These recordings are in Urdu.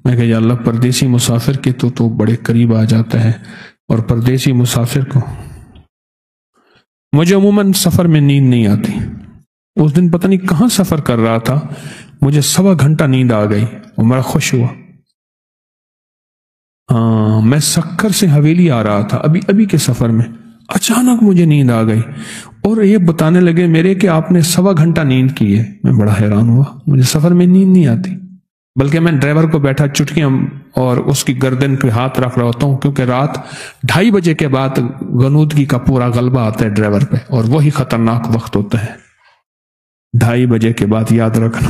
میں کہا یا اللہ پردیسی مسافر کے تو بڑے قریب آ جاتا ہے، اور پردیسی مسافر کو مجھے عموماً سفر میں نیند نہیں آتی. اس دن پتہ نہیں کہاں سفر کر رہا تھا، مجھے 1.25 گھنٹہ نیند آ گئی اور بڑا خوش ہوا. میں سکر سے حویلی آ رہا تھا ابھی کے سفر میں، اچانک مجھے نیند آ گئی اور یہ بتانے لگے میرے کہ آپ نے 1.25 گھنٹہ نیند کی ہے. میں بڑا حیران ہوا، مجھے سفر میں نیند نہیں آتی، بلکہ میں ڈرائیور کو بیٹھا چٹکیاں اور اس کی گردن پہ ہاتھ رکھ رہا ہوتا ہوں، کیونکہ رات 2:30 بجے کے بعد غنودگی کا پورا غلبہ آتا ہے ڈرائیور پہ، اور وہی خطرناک وقت ہوتا ہے 2:30 بجے کے بعد، یاد رکھنا.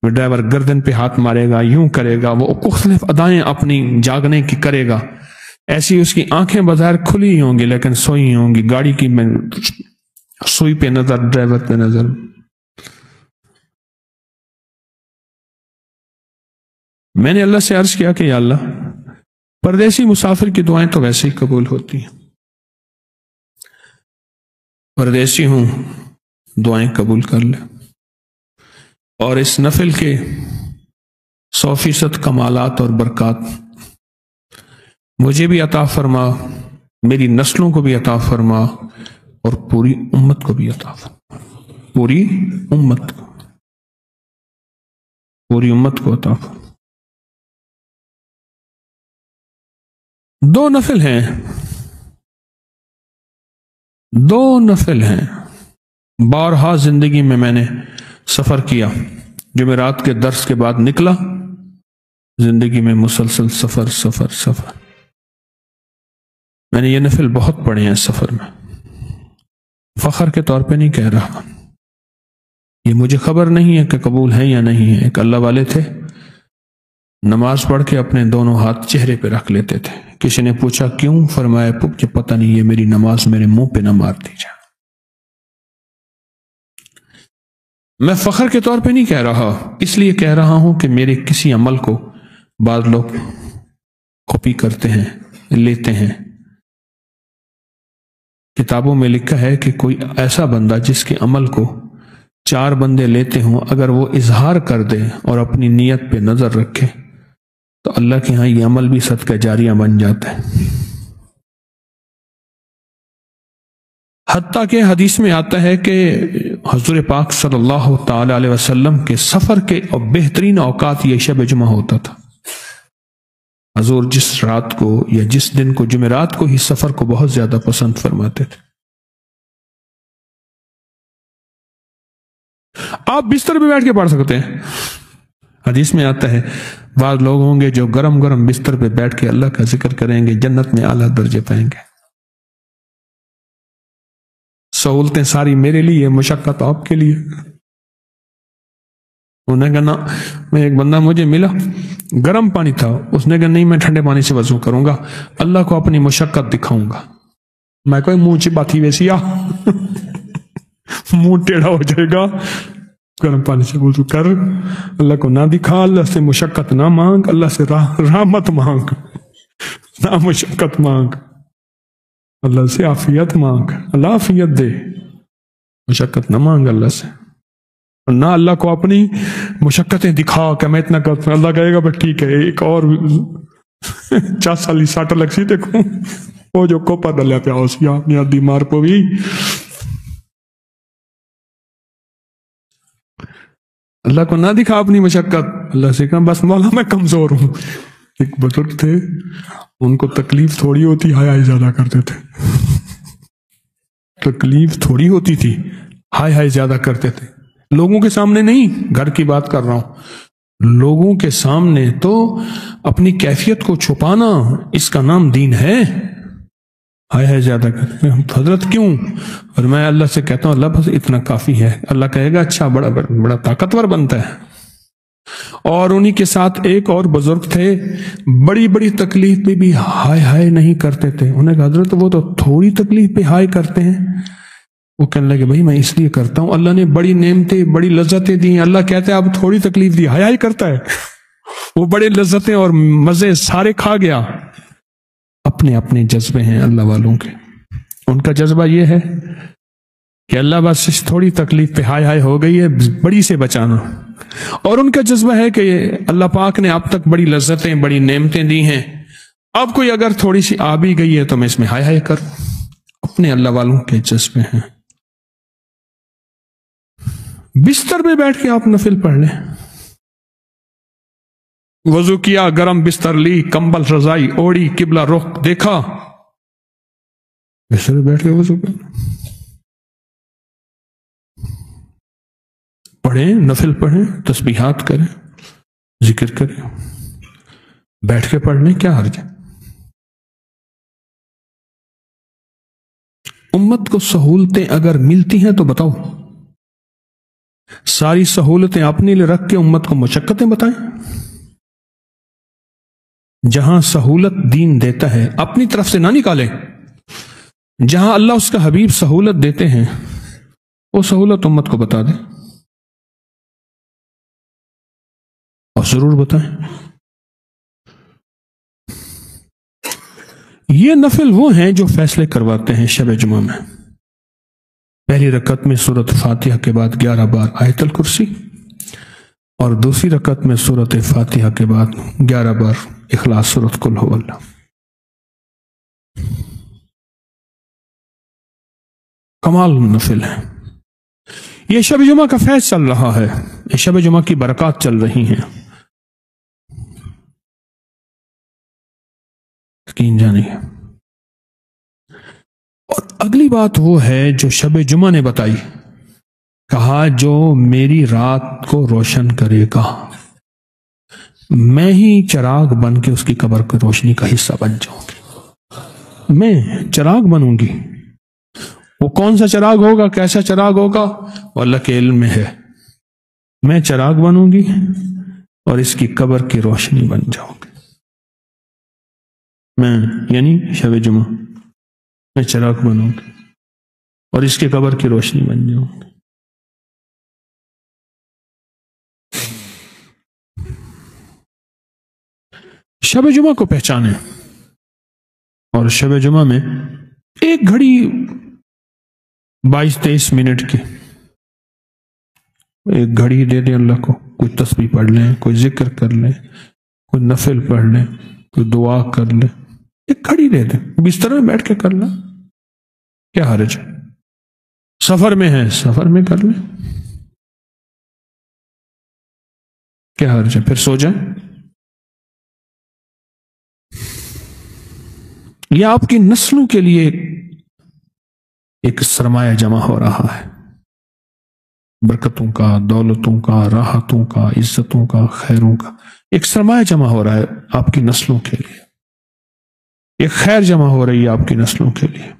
ڈرائیور گردن پہ ہاتھ مارے گا، یوں کرے گا، وہ مختلف ادائیں اپنی جاگنے کی کرے گا، ایسی اس کی آنکھیں بظاہر کھلی ہی ہوں گی لیکن سوئی ہی ہوں گی، گاڑی کی میں سوئی پہ نظر، ڈرائیور پہ نظر. میں نے اللہ سے عرض کیا کہ یا اللہ پردیسی مسافر کی دعائیں تو ویسے ہی قبول ہوتی ہیں، پردیسی ہوں دعائیں قبول کر لے، اور اس نفل کے 100% کمالات اور برکات مجھے بھی عطا فرما، میری نسلوں کو بھی عطا فرما، اور پوری امت کو بھی عطا فرما، پوری امت کو عطا فرما. 2 نفل ہیں بارہا زندگی میں نے سفر کیا. جمعرات کے درس کے بعد نکلا، زندگی میں مسلسل سفر. میں نے یہ نفل بہت پڑھے ہیں سفر میں، فخر کے طور پہ نہیں کہہ رہا، یہ مجھے خبر نہیں ہے کہ قبول ہیں یا نہیں ہے. ایک اللہ والے تھے، نماز پڑھ کے اپنے دونوں ہاتھ چہرے پہ رکھ لیتے تھے. کسی نے پوچھا کیوں؟ فرمایا مجھے پتہ نہیں، یہ میری نماز میرے منہ پہ نہ مار دی جائے. میں فخر کے طور پہ نہیں کہہ رہا، اس لیے کہہ رہا ہوں کہ میرے کسی عمل کو بعض لوگ کاپی کرتے ہیں، لیتے ہیں. کتابوں میں لکھا ہے کہ کوئی ایسا بندہ جس کے عمل کو 4 بندے لیتے ہوں، اگر وہ اظہار کر دے اور اپنی نیت پہ نظر رکھے تو اللہ کے ہاں یہ عمل بھی صدقہ جاریہ بن جاتا ہے. حتیٰ کہ حدیث میں آتا ہے کہ حضور پاک صلی اللہ تعالی علیہ وسلم کے سفر کے بہترین اوقات یہ شب جمعہ ہوتا تھا. حضور جس رات کو یا جس دن کو، جمعرات کو ہی سفر کو بہت زیادہ پسند فرماتے تھے. آپ بستر پہ بیٹھ کے پڑھ سکتے ہیں. حدیث میں آتا ہے بعض لوگ ہوں گے جو گرم گرم بستر پہ بیٹھ کے اللہ کا ذکر کریں گے، جنت میں اعلیٰ درجے پائیں گے. سہولتیں ساری میرے لیے، مشقت آپ کے لیے. انہوں نے کہا میں ایک بندہ مجھے ملا، گرم پانی تھا، اس نے کہا نہیں میں ٹھنڈے پانی سے وضو کروں گا، اللہ کو اپنی مشقت دکھاؤں گا. میں کوئی منہ چباتی ویسی منہ ٹیڑھا ہو جائے گا. گرم پانی سے وضو کر، اللہ کو نہ دکھا، اللہ سے مشقت نہ مانگ، اللہ سے رحمت مانگ، نہ مشقت مانگ، اللہ سے عافیت مانگ، اللہ عافیت دے. مشقت نہ مانگ اللہ سے، اور نہ اللہ کو اپنی مشقتیں دکھا کہ میں اتنا کرتا ہوں. اللہ کہے گا بس ٹھیک ہے ایک اور 4 سالی ساٹھ لگ سی دیکھوں وہ جو کوپا ڈلیا پیا ہو سی آپ نے بیمار پو بھی. اللہ کو نہ دکھا اپنی مشقت، اللہ سے کہا بس مولا میں کمزور ہوں. ایک بزرگ تھے، ان کو تکلیف تھوڑی ہوتی، ہائے ہائے زیادہ کرتے تھے. تکلیف تھوڑی ہوتی تھی، ہائے ہائے زیادہ کرتے تھے. لوگوں کے سامنے نہیں، گھر کی بات کر رہا ہوں. لوگوں کے سامنے تو اپنی کیفیت کو چھپانا، اس کا نام دین ہے. ہائے ہائے زیادہ کرتے حضرت کیوں؟ اور میں اللہ سے کہتا ہوں اللہ بس اتنا کافی ہے. اللہ کہے گا اچھا، بڑا طاقتور بنتا ہے. اور انہی کے ساتھ ایک اور بزرگ تھے، بڑی بڑی تکلیف پہ بھی ہائے ہائے نہیں کرتے تھے. انہیں کہا حضرت وہ تو تھوڑی تکلیف پہ ہائے کرتے ہیں. وہ کہنے لگے بھائی میں اس لیے کرتا ہوں، اللہ نے بڑی نعمتیں بڑی لذتیں دی ہیں، اللہ کہتے ہیں اب تھوڑی تکلیف دی ہائے ہائے کرتا ہے. وہ بڑے لذتیں اور مزے سارے کھا گیا. اپنے اپنے جذبے ہیں اللہ والوں کے. ان کا جذبہ یہ ہے کہ اللہ بس اس تھوڑی تکلیف پہ ہائے ہائے ہو گئی ہے، بڑی سے بچانا. اور ان کا جذبہ ہے کہ اللہ پاک نے اب تک بڑی لذتیں بڑی نعمتیں دی ہیں، اب کوئی اگر تھوڑی سی آ بھی گئی ہے تو میں اس میں ہائے ہائے کروں. اپنے اللہ والوں کے جذبے ہیں. بستر پہ بیٹھ کے آپ نفل پڑھ لیں. وضو کیا، گرم بستر لی، کمبل رضائی اوڑی، قبلہ رخ دیکھا، بستر پہ بیٹھ کے وضو کر پڑھیں، نفل پڑھیں، تسبیحات کریں، ذکر کریں، بیٹھ کے پڑھ لیں، کیا حرج ہے؟ امت کو سہولتیں اگر ملتی ہیں تو بتاؤ، ساری سہولتیں اپنے لیے رکھ کے امت کو مشقتیں بتائیں. جہاں سہولت دین دیتا ہے اپنی طرف سے نہ نکالیں. جہاں اللہ اس کا حبیب سہولت دیتے ہیں وہ سہولت امت کو بتا دیں اور ضرور بتائیں. یہ نفل وہ ہیں جو فیصلے کرواتے ہیں شب جمعہ میں. پہلی رکعت میں سورۃ فاتحہ کے بعد 11 بار آیت الکرسی، اور دوسری رکعت میں سورۃ فاتحہ کے بعد 11 بار اخلاص سورۃ قل ہو اللہ. کمال نفل ہے. یہ شب جمعہ کا فیض چل رہا ہے، یہ شب جمعہ کی برکات چل رہی ہیں، یقین جانیے. اور اگلی بات وہ ہے جو شب جمعہ نے بتائی، کہا جو میری رات کو روشن کرے گا میں ہی چراغ بن کے اس کی قبر کی روشنی کا حصہ بن جاؤں گی. میں چراغ بنوں گی. وہ کون سا چراغ ہوگا، کیسا چراغ ہوگا، وہ اللہ کے علم میں ہے. میں چراغ بنوں گی اور اس کی قبر کی روشنی بن جاؤں گی. میں یعنی شب جمعہ میں چراغ بنوں گی اور اس کے قبر کی روشنی بن جاؤں گی. شب جمعہ کو پہچانیں، اور شب جمعہ میں ایک گھڑی 22-23 منٹ کی ایک گھڑی دے دیں اللہ کو. کوئی تسبیح پڑھ لیں، کوئی ذکر کر لیں، کوئی نفل پڑھ لیں، کوئی دعا کر لیں. ایک گھڑی دے دیں، بستر میں بیٹھ کے کر لیں، کیا حرج ہے؟ سفر میں ہے، سفر میں کر لیں، کیا حرج ہے؟ پھر سو جائیں. یہ آپ کی نسلوں کے لیے ایک سرمایہ جمع ہو رہا ہے، برکتوں کا، دولتوں کا، راحتوں کا، عزتوں کا، خیروں کا. ایک سرمایہ جمع ہو رہا ہے آپ کی نسلوں کے لیے، ایک خیر جمع ہو رہی ہے آپ کی نسلوں کے لیے،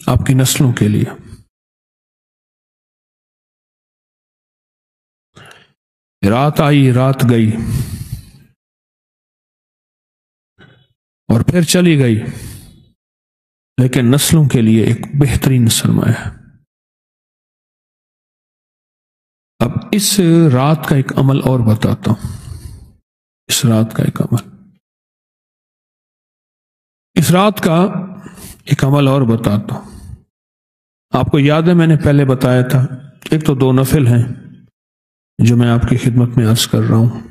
آپ کی نسلوں کے لیے. رات آئی رات گئی اور پھر چلی گئی، لیکن نسلوں کے لیے ایک بہترین سرمایہ ہے. اب اس رات کا ایک عمل اور بتاتا ہوں. اس رات کا ایک عمل، اس رات کا ایک عمل اور بتاتا ہوں. آپ کو یاد ہے میں نے پہلے بتایا تھا، ایک تو 2 نفل ہیں جو میں آپ کی خدمت میں عرض کر رہا ہوں.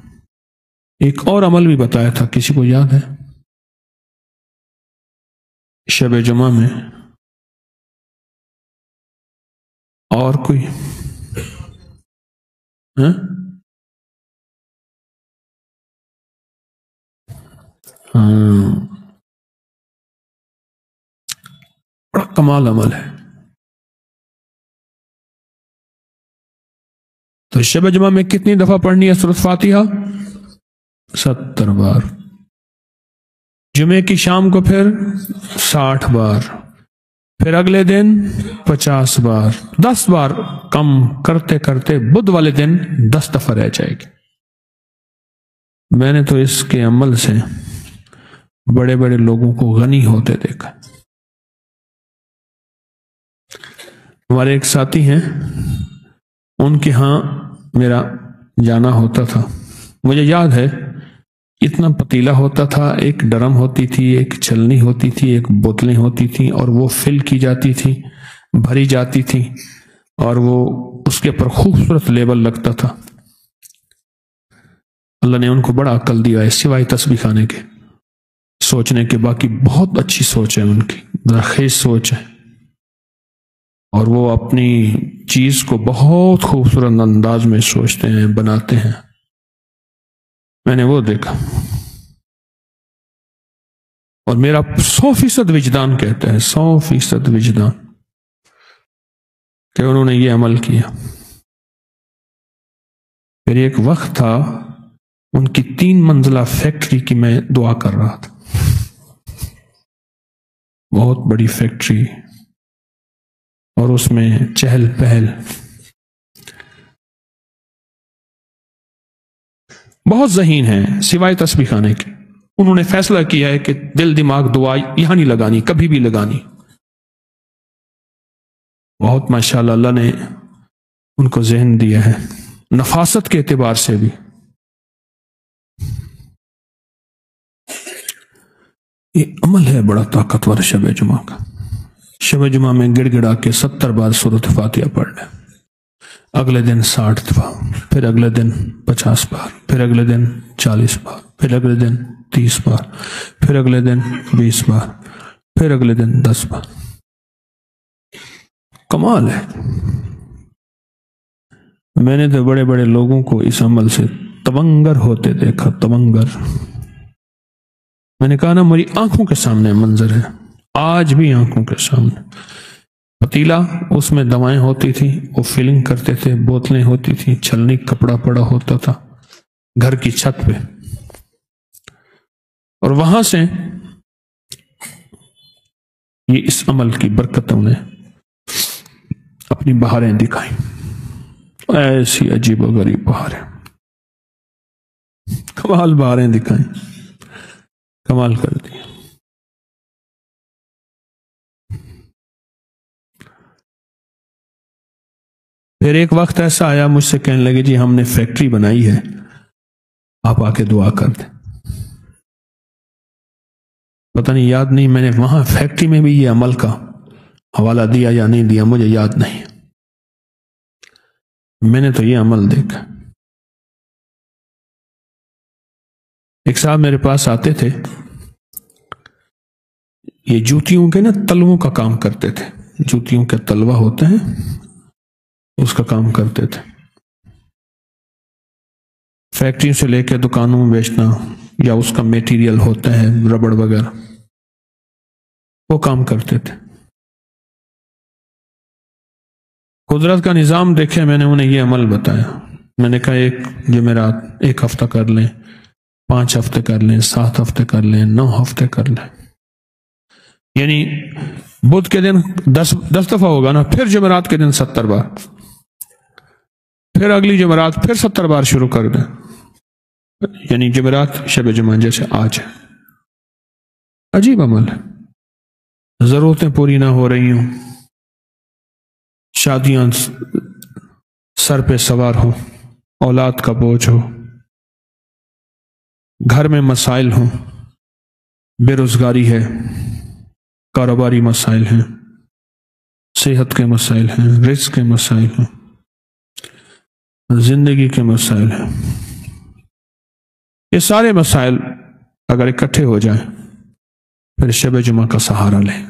ایک اور عمل بھی بتایا تھا، کسی کو یاد ہے؟ شب جمعہ میں اور کوئی بڑا کمال عمل ہے. تو شب جمعہ میں کتنی دفعہ پڑھنی ہے سورۃ فاتحہ؟ 70 بار. جمعے کی شام کو پھر 60 بار، پھر اگلے دن 50 بار، 10 بار کم کرتے کرتے بدھ والے دن 10 دفعہ رہ جائے گی. میں نے تو اس کے عمل سے بڑے بڑے لوگوں کو غنی ہوتے دیکھا. ہمارے ایک ساتھی ہیں، ان کے ہاں میرا جانا ہوتا تھا. مجھے یاد ہے اتنا پتیلا ہوتا تھا، ایک ڈرم ہوتی تھی، ایک چھلنی ہوتی تھی، ایک بوتلیں ہوتی تھیں، اور وہ فل کی جاتی تھی، بھری جاتی تھی، اور وہ اس کے اوپر خوبصورت لیبل لگتا تھا. اللہ نے ان کو بڑا عقل دیا ہے سوائے تسبیح کھانے کے. سوچنے کے باقی بہت اچھی سوچ ہے ان کی، زرخیز سوچ ہے، اور وہ اپنی چیز کو بہت خوبصورت انداز میں سوچتے ہیں، بناتے ہیں. میں نے وہ دیکھا، اور میرا 100% وجدان کہتا ہے، 100% وجدان، کہ انہوں نے یہ عمل کیا. پھر ایک وقت تھا ان کی 3 منزلہ فیکٹری کی میں دعا کر رہا تھا. بہت بڑی فیکٹری، اور اس میں چہل پہل، بہت ذہین ہیں سوائے تسبیح کھانے کے. انہوں نے فیصلہ کیا ہے کہ دل دماغ دعا یہاں نہیں لگانی، کبھی بھی لگانی. بہت ماشاءاللہ اللہ نے ان کو ذہن دیا ہے، نفاست کے اعتبار سے بھی. یہ عمل ہے بڑا طاقتور شب جمعہ کا. شب جمعہ میں گڑ گڑا کے 70 بار سورۃ فاتحہ پڑھ لیں، اگلے دن 60 دفعہ، پھر اگلے دن 50 بار، پھر اگلے دن 40 بار، پھر اگلے دن 30 بار، پھر اگلے دن 20 بار، پھر اگلے دن 10 بار. کمال ہے. میں نے تو بڑے بڑے لوگوں کو اس عمل سے تونگر ہوتے دیکھا، تونگر. میں نے کہا نا میری آنکھوں کے سامنے منظر ہے، آج بھی آنکھوں کے سامنے. پتیلا، اس میں دوائیں ہوتی تھی، وہ فلنگ کرتے تھے، بوتلیں ہوتی تھی، چھلنی کپڑا پڑا ہوتا تھا گھر کی چھت پہ، اور وہاں سے یہ اس عمل کی برکتوں نے اپنی بہاریں دکھائیں. ایسی عجیب و غریب بہاریں، کمال بہاریں دکھائیں، کمال کر دی. پھر ایک وقت ایسا آیا، مجھ سے کہنے لگے جی ہم نے فیکٹری بنائی ہے، آپ آ کے دعا کر دیں. پتہ نہیں، یاد نہیں میں نے وہاں فیکٹری میں بھی یہ عمل کا حوالہ دیا یا نہیں دیا، مجھے یاد نہیں. میں نے تو یہ عمل دیکھا. ایک صاحب میرے پاس آتے تھے، یہ جوتیوں کے نا تلووں کا کام کرتے تھے، جوتیوں کے تلوا ہوتے ہیں اس کا کام کرتے تھے. فیکٹری سے لے کے دکانوں میں بیچنا، یا اس کا میٹیریل ہوتا ہے ربڑ وغیرہ، وہ کام کرتے تھے. قدرت کا نظام دیکھے، میں نے انہیں یہ عمل بتایا. میں نے کہا ایک جمعرات 1 ہفتہ کر لیں، 5 ہفتے کر لیں، 7 ہفتے کر لیں، 9 ہفتے کر لیں. یعنی بدھ کے دن 10 دفعہ ہوگا نا، پھر جمعرات کے دن 70 بار، پھر اگلی جمعرات پھر 70 بار شروع کر دیں. یعنی جمعرات شب جمعہ جیسے آج ہے. عجیب عمل ہے. ضرورتیں پوری نہ ہو رہی ہوں، شادیاں سر پہ سوار ہو، اولاد کا بوجھ ہو، گھر میں مسائل ہوں، بے روزگاری ہے، کاروباری مسائل ہیں، صحت کے مسائل ہیں، رزق کے مسائل ہیں، زندگی کے مسائل ہیں. یہ سارے مسائل اگر اکٹھے ہو جائیں پھر شب جمعہ کا سہارا لیں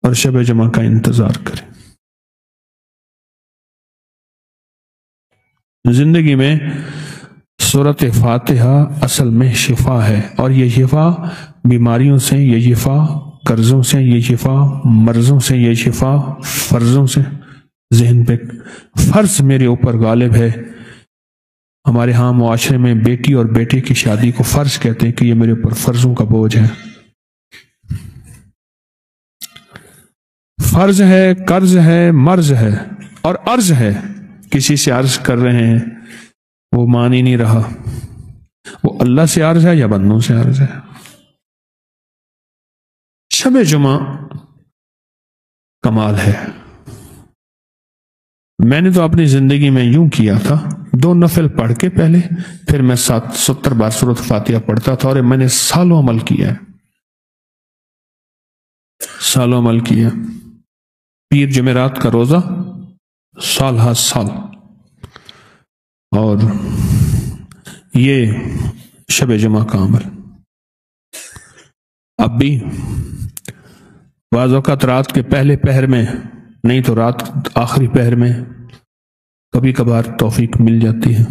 اور شب جمعہ کا انتظار کریں. زندگی میں سورۃ فاتحہ اصل میں شفا ہے، اور یہ شفا بیماریوں سے، یہ شفا قرضوں سے، یہ شفا مرضوں سے، یہ شفا فرضوں سے. ذہن پہ فرض میرے اوپر غالب ہے. ہمارے ہاں معاشرے میں بیٹی اور بیٹے کی شادی کو فرض کہتے ہیں کہ یہ میرے اوپر فرضوں کا بوجھ ہے. فرض ہے، قرض ہے، مرض ہے، اور عرض ہے. کسی سے عرض کر رہے ہیں، وہ مان ہی نہیں رہا. وہ اللہ سے عرض ہے یا بندوں سے عرض ہے؟ شب جمعہ کمال ہے. میں نے تو اپنی زندگی میں یوں کیا تھا، 2 نفل پڑھ کے پہلے، پھر میں 70 بار سورۃ فاتحہ پڑھتا تھا، اور میں نے سالوں عمل کیا ہے، سالوں عمل کیا. پیر جمعرات کا روزہ سال ہر سال. اور یہ شب جمعہ کا عمل اب بھی بعض اوقات رات کے پہلے پہر میں نہیں تو رات آخری پہر میں کبھی کبھار توفیق مل جاتی ہے.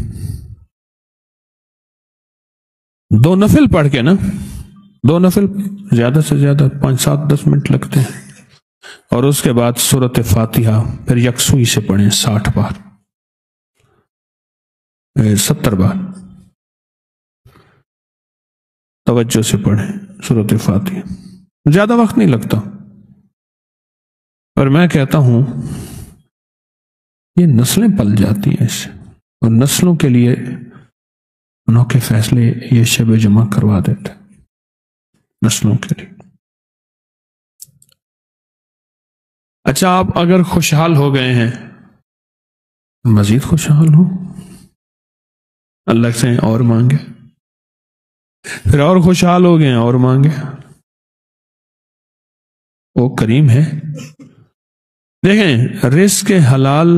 2 نفل پڑھ کے نا، 2 نفل زیادہ سے زیادہ 5 7 10 منٹ لگتے ہیں، اور اس کے بعد سورۃ فاتحہ پھر یکسوئی سے پڑھیں 60 بار 70 بار توجہ سے پڑھیں سورۃ فاتحہ. زیادہ وقت نہیں لگتا. اور میں کہتا ہوں یہ نسلیں پل جاتی ہیں اس سے، اور نسلوں کے لیے انوکھے فیصلے یہ شب جمعہ کروا دیتے نسلوں کے لیے. اچھا، آپ اگر خوشحال ہو گئے ہیں مزید خوشحال ہو، اللہ سے اور مانگے، پھر اور خوشحال ہو گئے اور مانگے. وہ کریم ہے. دیکھیں، رزق حلال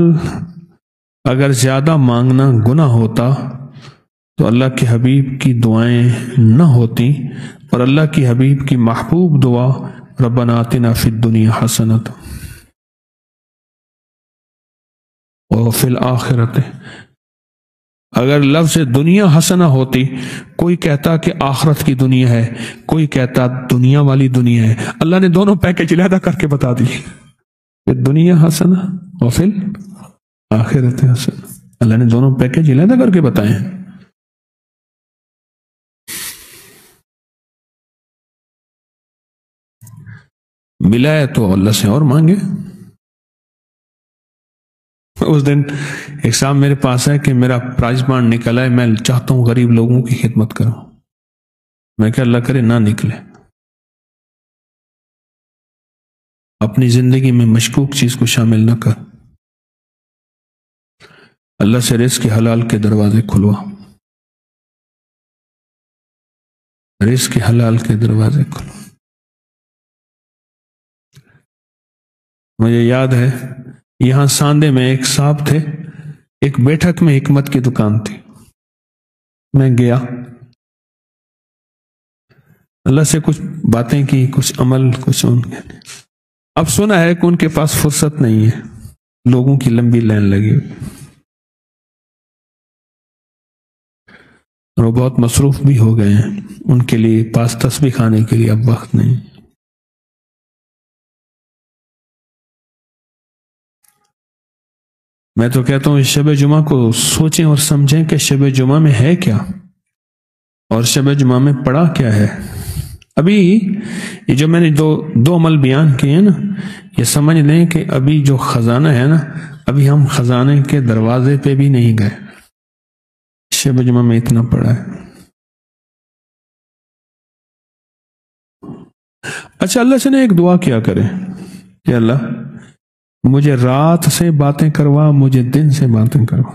اگر زیادہ مانگنا گناہ ہوتا تو اللہ کے حبیب کی دعائیں نہ ہوتی، اور اللہ کی حبیب کی محبوب دعا ربنا آتنا فی الدنیا حسنۃ وفی الآخرۃ. اگر لفظ دنیا حسنہ ہوتی، کوئی کہتا کہ آخرت کی دنیا ہے، کوئی کہتا دنیا والی دنیا ہے، اللہ نے دونوں پیکج علیحدہ کر کے بتا دی کہ دنیا حسنہ وفی الآخرۃ حسنہ. اللہ نے دونوں پیکج علیحدہ کر کے بتائے ہیں. ملا ہے تو اللہ سے اور مانگے. اس دن ایک صاحب میرے پاس ہے کہ میرا پرائز بانڈ نکلا ہے، میں چاہتا ہوں غریب لوگوں کی خدمت کروں. میں کہ اللہ کرے نہ نکلے. اپنی زندگی میں مشکوک چیز کو شامل نہ کر. اللہ سے رزق کے حلال کے دروازے کھلوا، رزق کے حلال کے دروازے کھلوا. مجھے یاد ہے یہاں ساندے میں ایک صاحب تھے، ایک بیٹھک میں حکمت کی دکان تھی. میں گیا، اللہ سے کچھ باتیں کی، کچھ عمل، کچھ ان کے. اب سنا ہے کہ ان کے پاس فرصت نہیں ہے، لوگوں کی لمبی لائن لگی ہوئی، اور وہ بہت مصروف بھی ہو گئے ہیں. ان کے لیے پاس تسبیح کھانے کے لیے اب وقت نہیں. میں تو کہتا ہوں اس شب جمعہ کو سوچیں اور سمجھیں کہ شب جمعہ میں ہے کیا، اور شب جمعہ میں پڑھا کیا ہے. ابھی یہ جو میں نے دو عمل بیان کیے ہیں نا، یہ سمجھ لیں کہ ابھی جو خزانہ ہے نا، ابھی ہم خزانے کے دروازے پہ بھی نہیں گئے. شب جمعہ میں اتنا پڑھا ہے. اچھا، اللہ سے نے ایک دعا کیا کرے کہ اللہ مجھے رات سے باتیں کروا، مجھے دن سے باتیں کروا.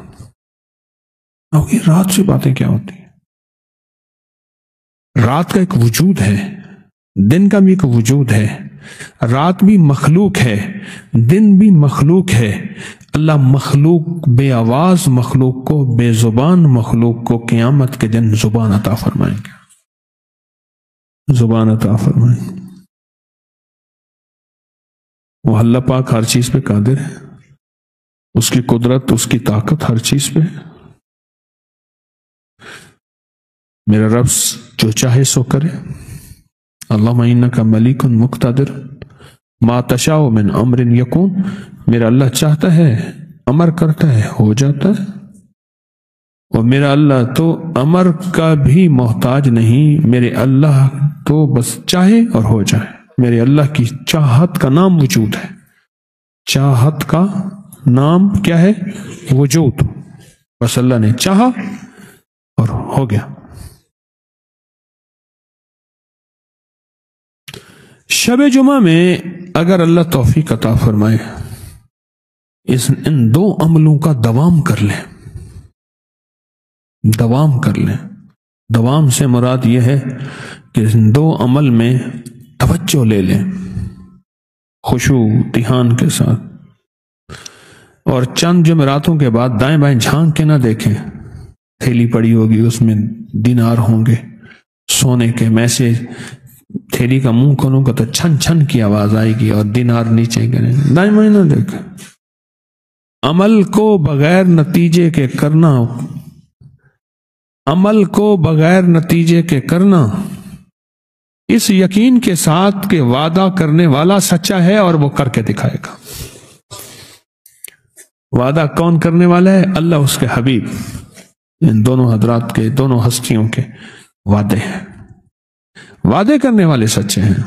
رات سے باتیں کیا ہوتی ہیں؟ رات کا ایک وجود ہے، دن کا بھی ایک وجود ہے. رات بھی مخلوق ہے، دن بھی مخلوق ہے. اللہ مخلوق بے آواز مخلوق کو، بے زبان مخلوق کو قیامت کے دن زبان عطا فرمائیں گے. زبان عطا فرمائیں گے. وہ اللہ پاک ہر چیز پہ قادر ہے، اس کی قدرت، اس کی طاقت ہر چیز پہ. میرا رب جو چاہے سو کرے. اللہم انک ملیک مقتدر ما تشاء من امر یکون. میرا اللہ چاہتا ہے، امر کرتا ہے، ہو جاتا ہے. اور میرا اللہ تو امر کا بھی محتاج نہیں، میرے اللہ تو بس چاہے اور ہو جائے. میرے اللہ کی چاہت کا نام وجود ہے. چاہت کا نام کیا ہے؟ وجود. بس اللہ نے چاہا اور ہو گیا. شب جمعہ میں اگر اللہ توفیق عطا فرمائے ان 2 عملوں کا دوام کر لیں. دوام کر لیں. دوام سے مراد یہ ہے کہ ان 2 عمل میں توجہ لے لیں، خشوع دھیان کے ساتھ. اور چند جمعراتوں کے بعد دائیں بائیں جھانک کے نہ دیکھیں، تھیلی پڑی ہوگی، اس میں دینار ہوں گے سونے کے، میں سے تھیلی کا منہ کھولوں گا تو چھن چھن کی آواز آئے گی اور دینار نیچے گریں، دائیں بائیں نہ دیکھیں۔ عمل کو بغیر نتیجے کے کرنا، عمل کو بغیر نتیجے کے کرنا اس یقین کے ساتھ کہ وعدہ کرنے والا سچا ہے اور وہ کر کے دکھائے گا۔ وعدہ کون کرنے والا ہے؟ اللہ، اس کے حبیب۔ ان دونوں حضرات کے، دونوں ہستیوں کے وعدے ہیں، وعدے کرنے والے سچے ہیں۔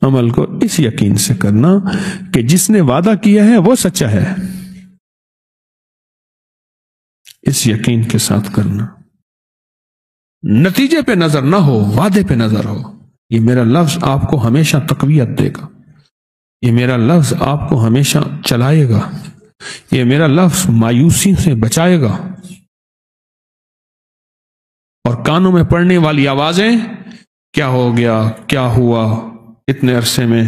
عمل کو اس یقین سے کرنا کہ جس نے وعدہ کیا ہے وہ سچا ہے، اس یقین کے ساتھ کرنا۔ نتیجے پہ نظر نہ ہو، وعدے پہ نظر ہو۔ یہ میرا لفظ آپ کو ہمیشہ تقویت دے گا، یہ میرا لفظ آپ کو ہمیشہ چلائے گا، یہ میرا لفظ مایوسی سے بچائے گا۔ اور کانوں میں پڑنے والی آوازیں، کیا ہو گیا، کیا ہوا، اتنے عرصے میں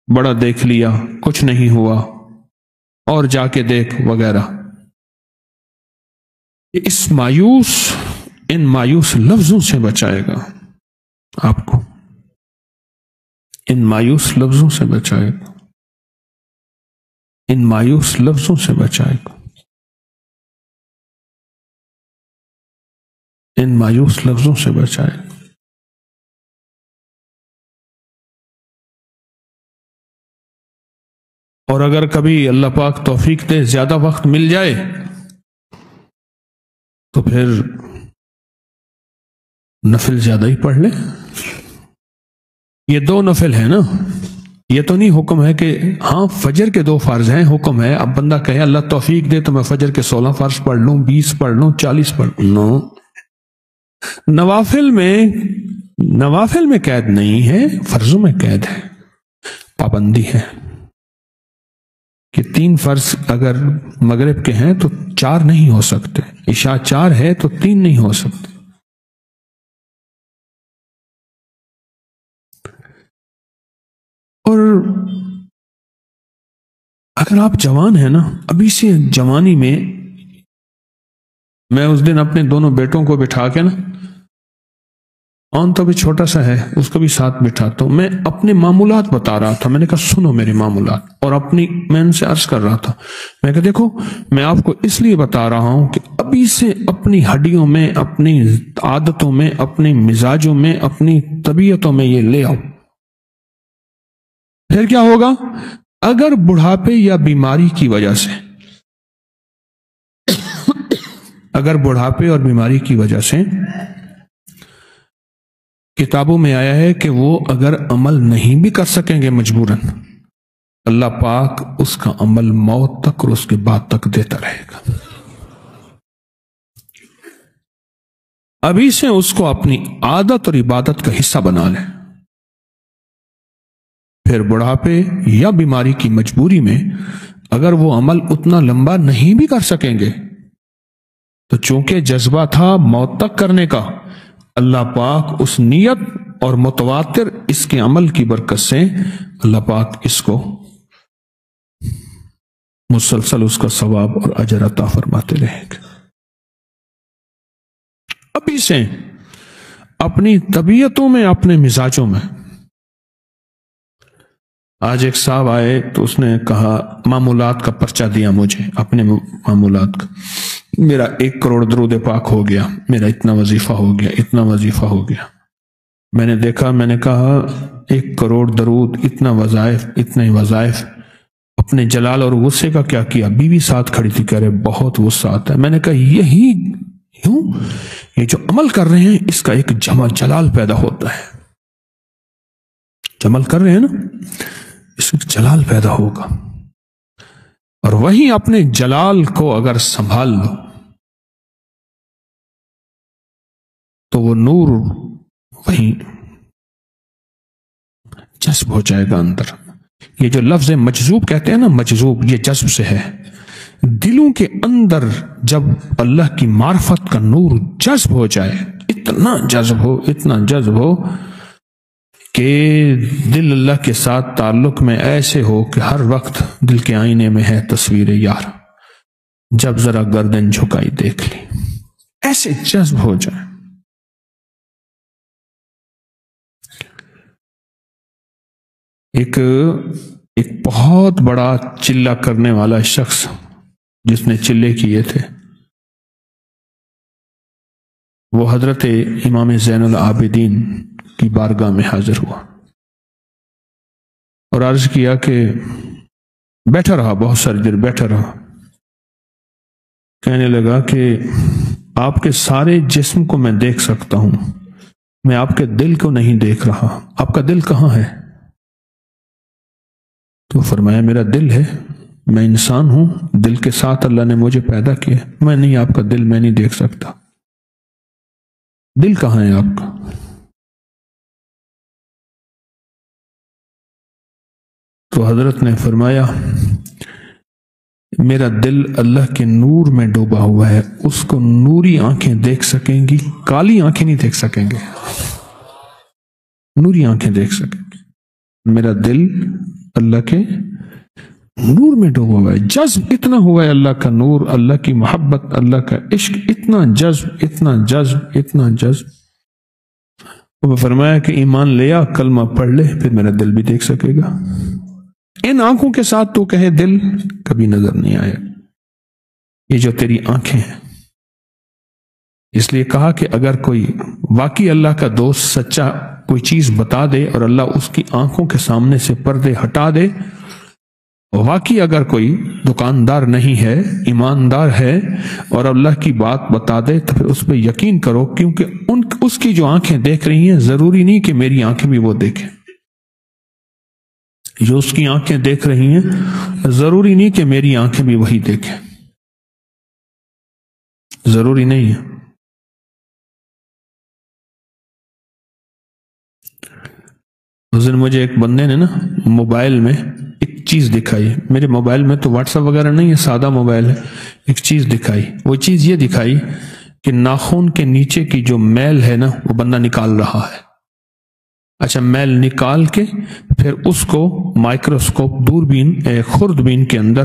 بڑا دیکھ لیا، کچھ نہیں ہوا، اور جا کے دیکھ وغیرہ، ان مایوس لفظوں سے بچائے گا آپ کو، ان مایوس لفظوں سے بچائے گا، ان مایوس لفظوں سے بچائے گا، ان مایوس لفظوں سے بچائے گا۔ اور اگر کبھی اللہ پاک توفیق دے زیادہ وقت مل جائے تو پھر نفل زیادہ ہی پڑھ لے۔ یہ 2 نفل ہے نا، یہ تو نہیں حکم ہے کہ ہاں فجر کے 2 فرض ہیں، حکم ہے اب بندہ کہے اللہ توفیق دے تو میں فجر کے 16 فرض پڑھ لوں، 20 پڑھ لوں، 40 پڑھ لوں۔ نوافل میں قید نہیں ہے، فرضوں میں قید ہے، پابندی ہے کہ 3 فرض اگر مغرب کے ہیں تو 4 نہیں ہو سکتے، عشاء 4 ہے تو 3 نہیں ہو سکتے۔ اور اگر آپ جوان ہیں نا، ابھی سے جوانی میں اس دن اپنے دونوں بیٹوں کو بٹھا کے نا، تو بھی چھوٹا سا ہے، اس کو بھی ساتھ بٹھاتا ہوں، میں اپنے معمولات بتا رہا تھا، میں نے کہا سنو میرے معمولات، اور میں ان سے عرض کر رہا تھا، میں کہا دیکھو میں آپ کو اس لیے بتا رہا ہوں کہ ابھی سے اپنی ہڈیوں میں، اپنی عادتوں میں، اپنے مزاجوں میں، اپنی طبیعتوں میں یہ لے آؤ، پھر کیا ہوگا؟ اگر بڑھاپے یا بیماری کی وجہ سے، اگر بڑھاپے اور بیماری کی وجہ سے کتابوں میں آیا ہے کہ وہ اگر عمل نہیں بھی کر سکیں گے مجبوراً، اللہ پاک اس کا عمل موت تک اور اس کے بعد تک دیتا رہے گا۔ ابھی سے اس کو اپنی عادت اور عبادت کا حصہ بنا لیں، پھر بڑھاپے یا بیماری کی مجبوری میں اگر وہ عمل اتنا لمبا نہیں بھی کر سکیں گے تو چونکہ جذبہ تھا موت تک کرنے کا، اللہ پاک اس نیت اور متواتر اس کے عمل کی برکت سے اللہ پاک اس کو مسلسل اس کا ثواب اور اجر عطا فرماتے رہیں گے۔ ابھی سے اپنی طبیعتوں میں، اپنے مزاجوں میں۔ آج ایک صاحب آئے تو اس نے کہا معمولات کا پرچہ دیا مجھے، اپنے معمولات کا، میرا 1 کروڑ درود پاک ہو گیا، میرا اتنا وظیفہ ہو گیا، اتنا وظیفہ ہو گیا۔ میں نے دیکھا، میں نے کہا 1 کروڑ درود، اتنا وظائف، اتنے وظائف، اپنے جلال اور غصے کا کیا کیا؟ بیوی ساتھ کھڑی تھی، کہہ رہے بہت غصہ آتا ہے۔ میں نے کہا یہی یہ جو عمل کر رہے ہیں اس کا ایک جلال پیدا ہوتا ہے، عمل کر رہے ہیں نا، اس میں جلال پیدا ہوگا، اور وہیں اپنے جلال کو اگر سنبھال لو تو وہ نور وہیں جذب ہو جائے گا اندر۔ یہ جو لفظ مجذوب کہتے ہیں نا، مجذوب، یہ جذب سے ہے۔ دلوں کے اندر جب اللہ کی معرفت کا نور جذب ہو جائے، اتنا جذب ہو، اتنا جذب ہو کہ دل اللہ کے ساتھ تعلق میں ایسے ہو کہ ہر وقت دل کے آئینے میں ہے تصویر یار، جب ذرا گردن جھکائی دیکھ لی، ایسے جذب ہو جائے۔ ایک بہت بڑا چلہ کرنے والا شخص جس نے چلے کیے تھے، وہ حضرت امام زین العابدین کی بارگاہ میں حاضر ہوا اور عرض کیا کہ بیٹھا رہا، بہت ساری دیر بیٹھا رہا، کہنے لگا کہ آپ کے سارے جسم کو میں دیکھ سکتا ہوں، میں آپ کے دل کو نہیں دیکھ رہا، آپ کا دل کہاں ہے؟ تو فرمایا میرا دل ہے، میں انسان ہوں، دل کے ساتھ اللہ نے مجھے پیدا کیا، میں نہیں، آپ کا دل میں نہیں دیکھ سکتا، دل کہاں ہے آپ کا؟ تو حضرت نے فرمایا میرا دل اللہ کے نور میں ڈوبا ہوا ہے، اس کو نوری آنکھیں دیکھ سکیں گی، کالی آنکھیں نہیں دیکھ سکیں گے، نوری آنکھیں دیکھ سکیں گے۔ میرا دل اللہ کے نور میں ڈوبا ہوا ہے، جذب اتنا ہوا ہے اللہ کا نور، اللہ کی محبت، اللہ کا عشق، اتنا جذب اتنا جذب اتنا جذب۔ وہ فرمایا کہ ایمان لیا، کلمہ پڑھ لے، پھر میرا دل بھی دیکھ سکے گا۔ ان آنکھوں کے ساتھ تو کہے دل کبھی نظر نہیں آیا، یہ جو تیری آنکھیں ہیں۔ اس لیے کہا کہ اگر کوئی واقعی اللہ کا دوست سچا کوئی چیز بتا دے اور اللہ اس کی آنکھوں کے سامنے سے پردے ہٹا دے، واقعی اگر کوئی دکاندار نہیں ہے، ایماندار ہے اور اللہ کی بات بتا دے تو پھر اس پہ یقین کرو، کیونکہ اس کی جو آنکھیں دیکھ رہی ہیں ضروری نہیں کہ میری آنکھیں بھی وہ دیکھیں، جو اس کی آنکھیں دیکھ رہی ہیں ضروری نہیں کہ میری آنکھیں بھی وہی دیکھیں، ضروری نہیں ہے۔ اس دن مجھے ایک بندے نے نا موبائل میں ایک چیز دکھائی، میرے موبائل میں تو واٹس ایپ وغیرہ نہیں ہے، سادہ موبائل ہے، ایک چیز دکھائی، وہ چیز یہ دکھائی کہ ناخن کے نیچے کی جو میل ہے نا وہ بندہ نکال رہا ہے۔ اچھا، میل نکال کے پھر اس کو مائکروسکوپ دوربین خوردبین کے اندر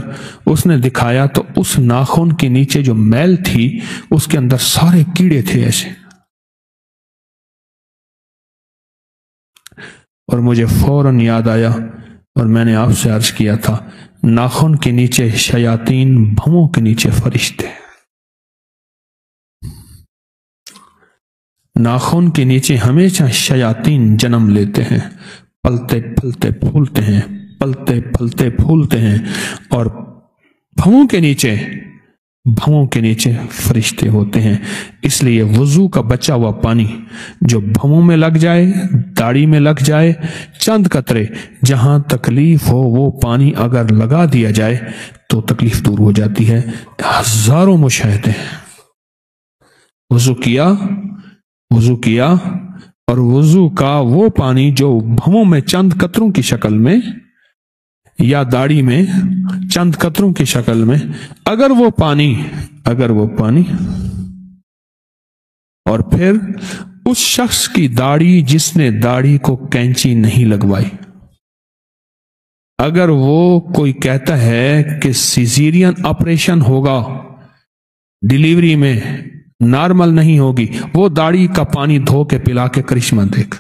اس نے دکھایا تو اس ناخن کے نیچے جو میل تھی اس کے اندر سارے کیڑے تھے ایسے، اور مجھے فوراً یاد آیا اور میں نے آپ سے عرض کیا تھا، ناخن کے نیچے شیاطین، بھووں کے نیچے فرشتے، ناخن کے نیچے ہمیشہ شیاطین جنم لیتے ہیں، پلتے پھلتے پھولتے ہیں، پلتے پھلتے پھولتے ہیں، اور بھووں کے نیچے فرشتے ہوتے ہیں۔ اس لیے وضو کا بچا ہوا پانی جو بھووں میں لگ جائے، داڑھی میں لگ جائے، چند قطرے جہاں تکلیف ہو وہ پانی اگر لگا دیا جائے تو تکلیف دور ہو جاتی ہے۔ ہزاروں مشاہدے، وضو کیا اور وضو کا وہ پانی جو بھووں میں چند قطروں کی شکل میں یا داڑھی میں چند قطروں کی شکل میں، اگر وہ پانی اور پھر اس شخص کی داڑھی جس نے داڑھی کو کینچی نہیں لگوائی، اگر وہ کوئی کہتا ہے کہ سیزیرین آپریشن ہوگا، ڈیلیوری میں نارمل نہیں ہوگی، وہ داڑھی کا پانی دھو کے پلا کے کرشمہ دیکھ،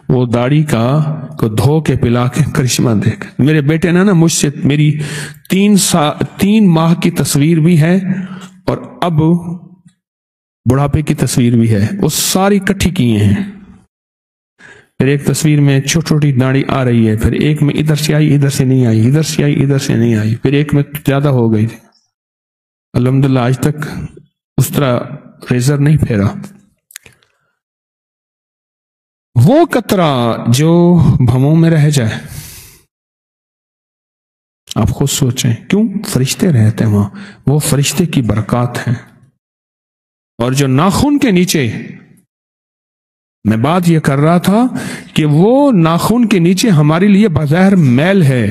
وہ داڑھی کو دھو کے پلا کے کرشمہ دیکھ۔ میرے بیٹے نے نا مجھ سے میری 3 ماہ کی تصویر بھی ہے اور اب بڑھاپے کی تصویر بھی ہے، وہ ساری کٹھی کیے ہیں۔ پھر ایک تصویر میں چھوٹی چھوٹی داڑھی آ رہی ہے، پھر ایک میں ادھر سے آئی ادھر سے نہیں آئی، ادھر سے آئی ادھر سے نہیں آئی، پھر ایک میں زیادہ ہو گئی تھی۔ الحمدللہ آج تک اس طرح ریزر نہیں پھیرا۔ وہ قطرہ جو بھووں میں رہ جائے، آپ خود سوچیں، کیوں؟ فرشتے رہتے ہیں وہاں، وہ فرشتے کی برکات ہیں۔ اور جو ناخن کے نیچے، میں بات یہ کر رہا تھا کہ وہ ناخن کے نیچے ہمارے لیے بظاہر میل ہے،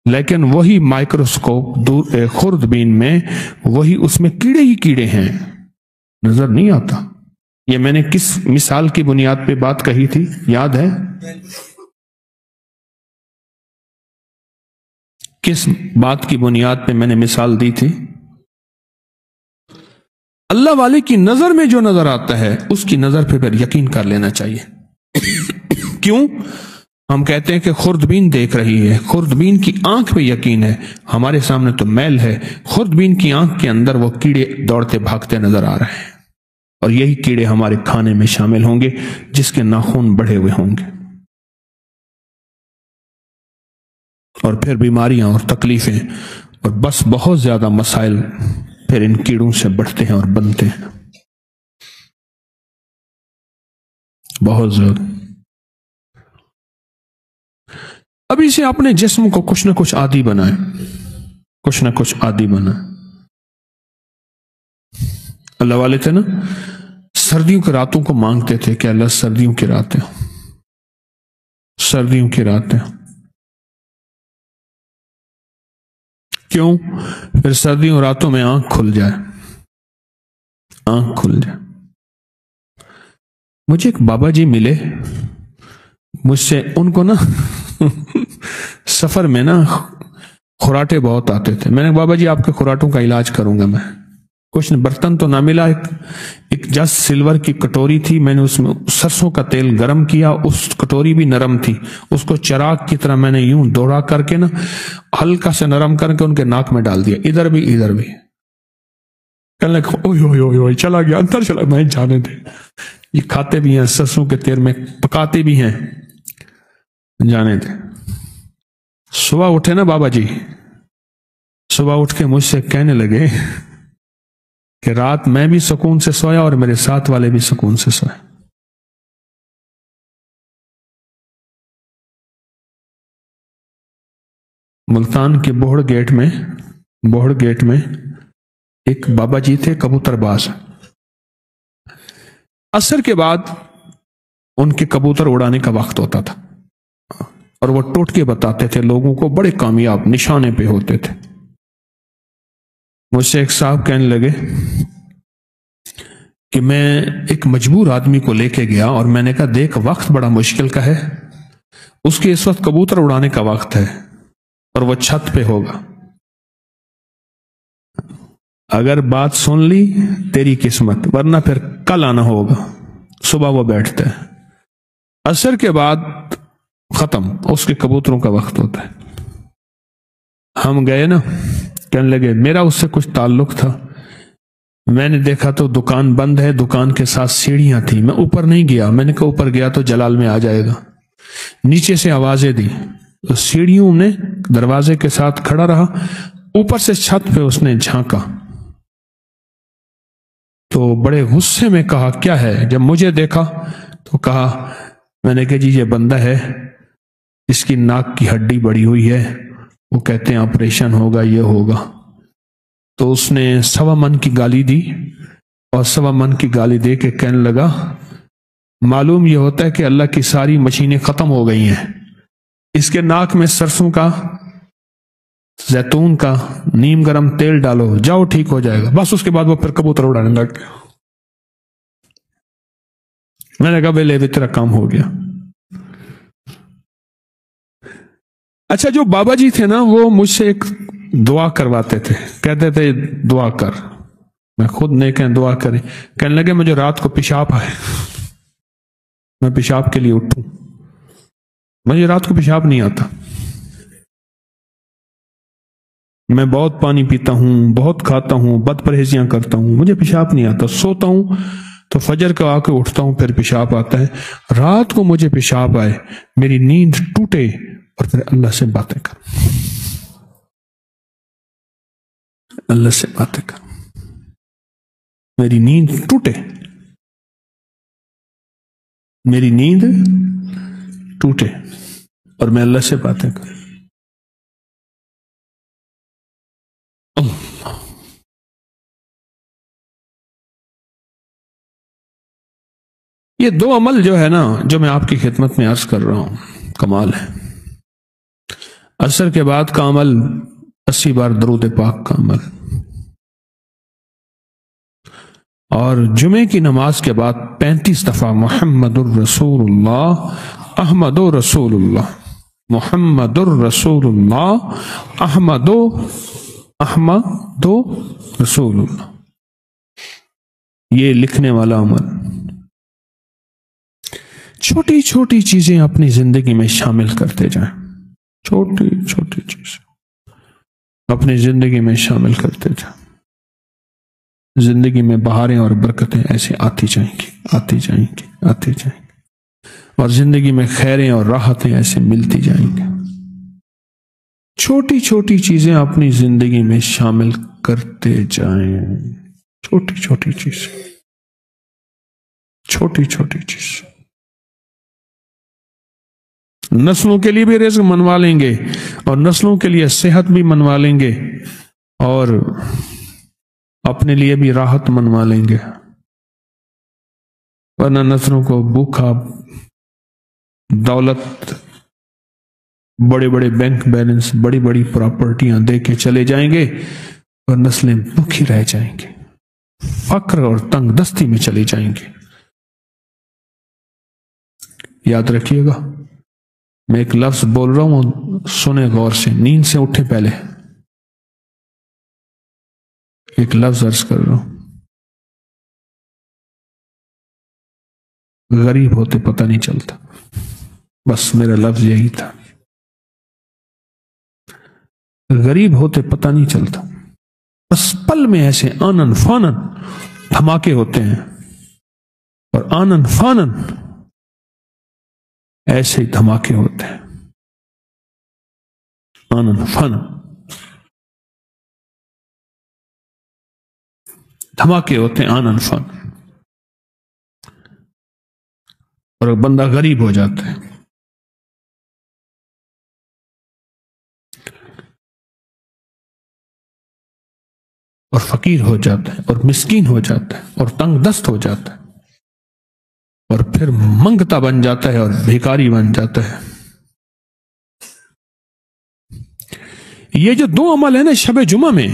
لیکن وہی مائکروسکوپ خوردبین میں وہی اس میں کیڑے ہی کیڑے ہیں، نظر نہیں آتا. یہ میں نے کس مثال کی بنیاد پہ بات کہی تھی یاد ہے؟ کس بات کی بنیاد پہ میں نے مثال دی تھی؟ اللہ والے کی نظر میں جو نظر آتا ہے اس کی نظر پہ پھر یقین کر لینا چاہیے. کیوں؟ ہم کہتے ہیں کہ خوردبین دیکھ رہی ہے، خوردبین کی آنکھ پہ یقین ہے، ہمارے سامنے تو میل ہے. خوردبین کی آنکھ کے اندر وہ کیڑے دوڑتے بھاگتے نظر آ رہے ہیں، اور یہی کیڑے ہمارے کھانے میں شامل ہوں گے جس کے ناخن بڑھے ہوئے ہوں گے، اور پھر بیماریاں اور تکلیفیں اور بس بہت زیادہ مسائل پھر ان کیڑوں سے بڑھتے ہیں اور بنتے ہیں بہت زیادہ. ابھی سے اپنے جسم کو کچھ نہ کچھ عادی بنائیں، کچھ نہ کچھ عادی بنائیں. اللہ والے تھے نا، سردیوں کی راتوں کو مانگتے تھے کہ اللہ سردیوں کی راتیں، سردیوں کی راتیں. کیوں؟ پھر سردیوں راتوں میں آنکھ کھل جائے، آنکھ کھل جائے. مجھے ایک بابا جی ملے، مجھ سے ان کو نا سفر میں نا خراٹے بہت آتے تھے. میں نے بابا جی آپ کے خراٹوں کا علاج کروں گا. میں کچھ برتن تو نہ ملا، ایک جس سلور کی کٹوری تھی، میں نے اس میں سرسوں کا تیل گرم کیا، اس کٹوری بھی نرم تھی، اس کو چراغ کی طرح میں نے یوں دوڑا کر کے نا ہلکا سے نرم کر کے ان کے ناک میں ڈال دیا، ادھر بھی ادھر بھی. کہنے لگا اوہ چلا گیا، اندر چلا. میں جانے دے، یہ کھاتے بھی ہیں سرسوں کے تیل میں، پکاتے بھی ہیں، جانے دے. صبح اٹھے نا بابا جی، صبح اٹھ کے مجھ سے کہنے لگے کہ رات میں بھی سکون سے سویا اور میرے ساتھ والے بھی سکون سے سوئے. ملتان کے بوہڑ گیٹ میں ایک بابا جی تھے کبوتر باز. عصر کے بعد ان کے کبوتر اڑانے کا وقت ہوتا تھا اور وہ ٹوٹ کے بتاتے تھے لوگوں کو، بڑے کامیاب نشانے پہ ہوتے تھے. مجھ سے ایک صاحب کہنے لگے کہ میں ایک مجبور آدمی کو لے کے گیا اور میں نے کہا دیکھ وقت بڑا مشکل کا ہے، اس کے اس وقت کبوتر اڑانے کا وقت ہے اور وہ چھت پہ ہوگا، اگر بات سن لی تیری قسمت، ورنہ پھر کل آنا ہوگا. صبح وہ بیٹھتا ہے، عصر کے بعد ختم، اس کے کبوتروں کا وقت ہوتا ہے. ہم گئے نا، کہنے لگے میرا اس سے کچھ تعلق تھا، میں نے دیکھا تو دکان بند ہے، دکان کے ساتھ سیڑھیاں تھیں، میں اوپر نہیں گیا، میں نے کہا اوپر گیا تو جلال میں آ جائے گا. نیچے سے آوازیں دی، سیڑھیوں نے دروازے کے ساتھ کھڑا رہا، اوپر سے چھت پہ اس نے جھانکا تو بڑے غصے میں کہا کیا ہے؟ جب مجھے دیکھا تو کہا، میں نے کہا جی یہ بندہ ہے، اس کی ناک کی ہڈی بڑی ہوئی ہے، وہ کہتے ہیں آپریشن ہوگا، یہ ہوگا. تو اس نے 1.25 من کی گالی دی، اور 1.25 من کی گالی دے کے کہنے لگا معلوم یہ ہوتا ہے کہ اللہ کی ساری مشینیں ختم ہو گئی ہیں، اس کے ناک میں سرسوں کا، زیتون کا نیم گرم تیل ڈالو، جاؤ ٹھیک ہو جائے گا. بس اس کے بعد وہ پھر کبوتر اڑانے لگ گیا. میں نے کہا بھائی بھی تیرا کام ہو گیا. اچھا جو بابا جی تھے نا، وہ مجھ سے ایک دعا کرواتے تھے، کہتے تھے دعا کر. میں خود نہیں کہیں دعا کریں، کہنے لگے مجھے رات کو پیشاب آئے، میں پیشاب کے لیے اٹھوں، مجھے رات کو پیشاب نہیں آتا، میں بہت پانی پیتا ہوں، بہت کھاتا ہوں، بد پرہیزیاں کرتا ہوں، مجھے پیشاب نہیں آتا. سوتا ہوں تو فجر کا آ کے اٹھتا ہوں، پھر پیشاب آتا ہے. رات کو مجھے پیشاب آئے، میری نیند ٹوٹے، اور پھر اللہ سے باتیں کر، اللہ سے باتیں کر، میری نیند ٹوٹے، میری نیند ٹوٹے اور میں اللہ سے باتیں کر. یہ 2 عمل جو ہے نا، جو میں آپ کی خدمت میں عرض کر رہا ہوں، کمال ہے. عصر کے بعد کا عمل 80 بار درود پاک کا عمل، اور جمعے کی نماز کے بعد 35 دفعہ محمد الرسول اللہ احمد رسول اللہ، محمد الرسول اللہ احمد رسول اللہ، یہ لکھنے والا عمل۔ چھوٹی چھوٹی چیزیں اپنی زندگی میں شامل کرتے جائیں، چھوٹی چھوٹی چیزیں اپنی زندگی میں شامل کرتے جائیں، زندگی میں بہاریں اور برکتیں ایسے آتی جائیں گی، آتی جائیں گی، آتی جائیں گی، اور زندگی میں خیریں اور راحتیں ایسے ملتی جائیں گی۔ چھوٹی چھوٹی چیزیں اپنی زندگی میں شامل کرتے جائیں، چھوٹی چھوٹی چیزیں، چھوٹی چھوٹی چیزیں، نسلوں کے لیے بھی رزق منوا لیں گے اور نسلوں کے لیے صحت بھی منوا لیں گے اور اپنے لیے بھی راحت منوا لیں گے، ورنہ نسلوں کو بھوکا، دولت، بڑے بڑے بینک بیلنس، بڑی بڑی پراپرٹیاں دے کے چلے جائیں گے اور نسلیں بھوکھی رہ جائیں گے، فقر اور تنگ دستی میں چلے جائیں گے۔ یاد رکھیے گا، میں ایک لفظ بول رہا ہوں، سنیں غور سے، نیند سے اٹھے پہلے ایک لفظ عرض کر رہا ہوں، غریب ہوتے پتہ نہیں چلتا، بس میرا لفظ یہی تھا، غریب ہوتے پتہ نہیں چلتا، بس پل میں ایسے آنن فانن دھماکے ہوتے ہیں، اور آنن فانن ایسے ہی دھماکے ہوتے ہیں، آنن فانن دھماکے ہوتے ہیں، آنن فانن، اور بندہ غریب ہو جاتا ہے۔ اور فقیر ہو جاتا ہے اور مسکین ہو جاتا ہے اور تنگ دست ہو جاتا ہے اور پھر منگتا بن جاتا ہے اور بھیکاری بن جاتا ہے۔ یہ جو دو عمل ہیں نا شب جمعہ میں،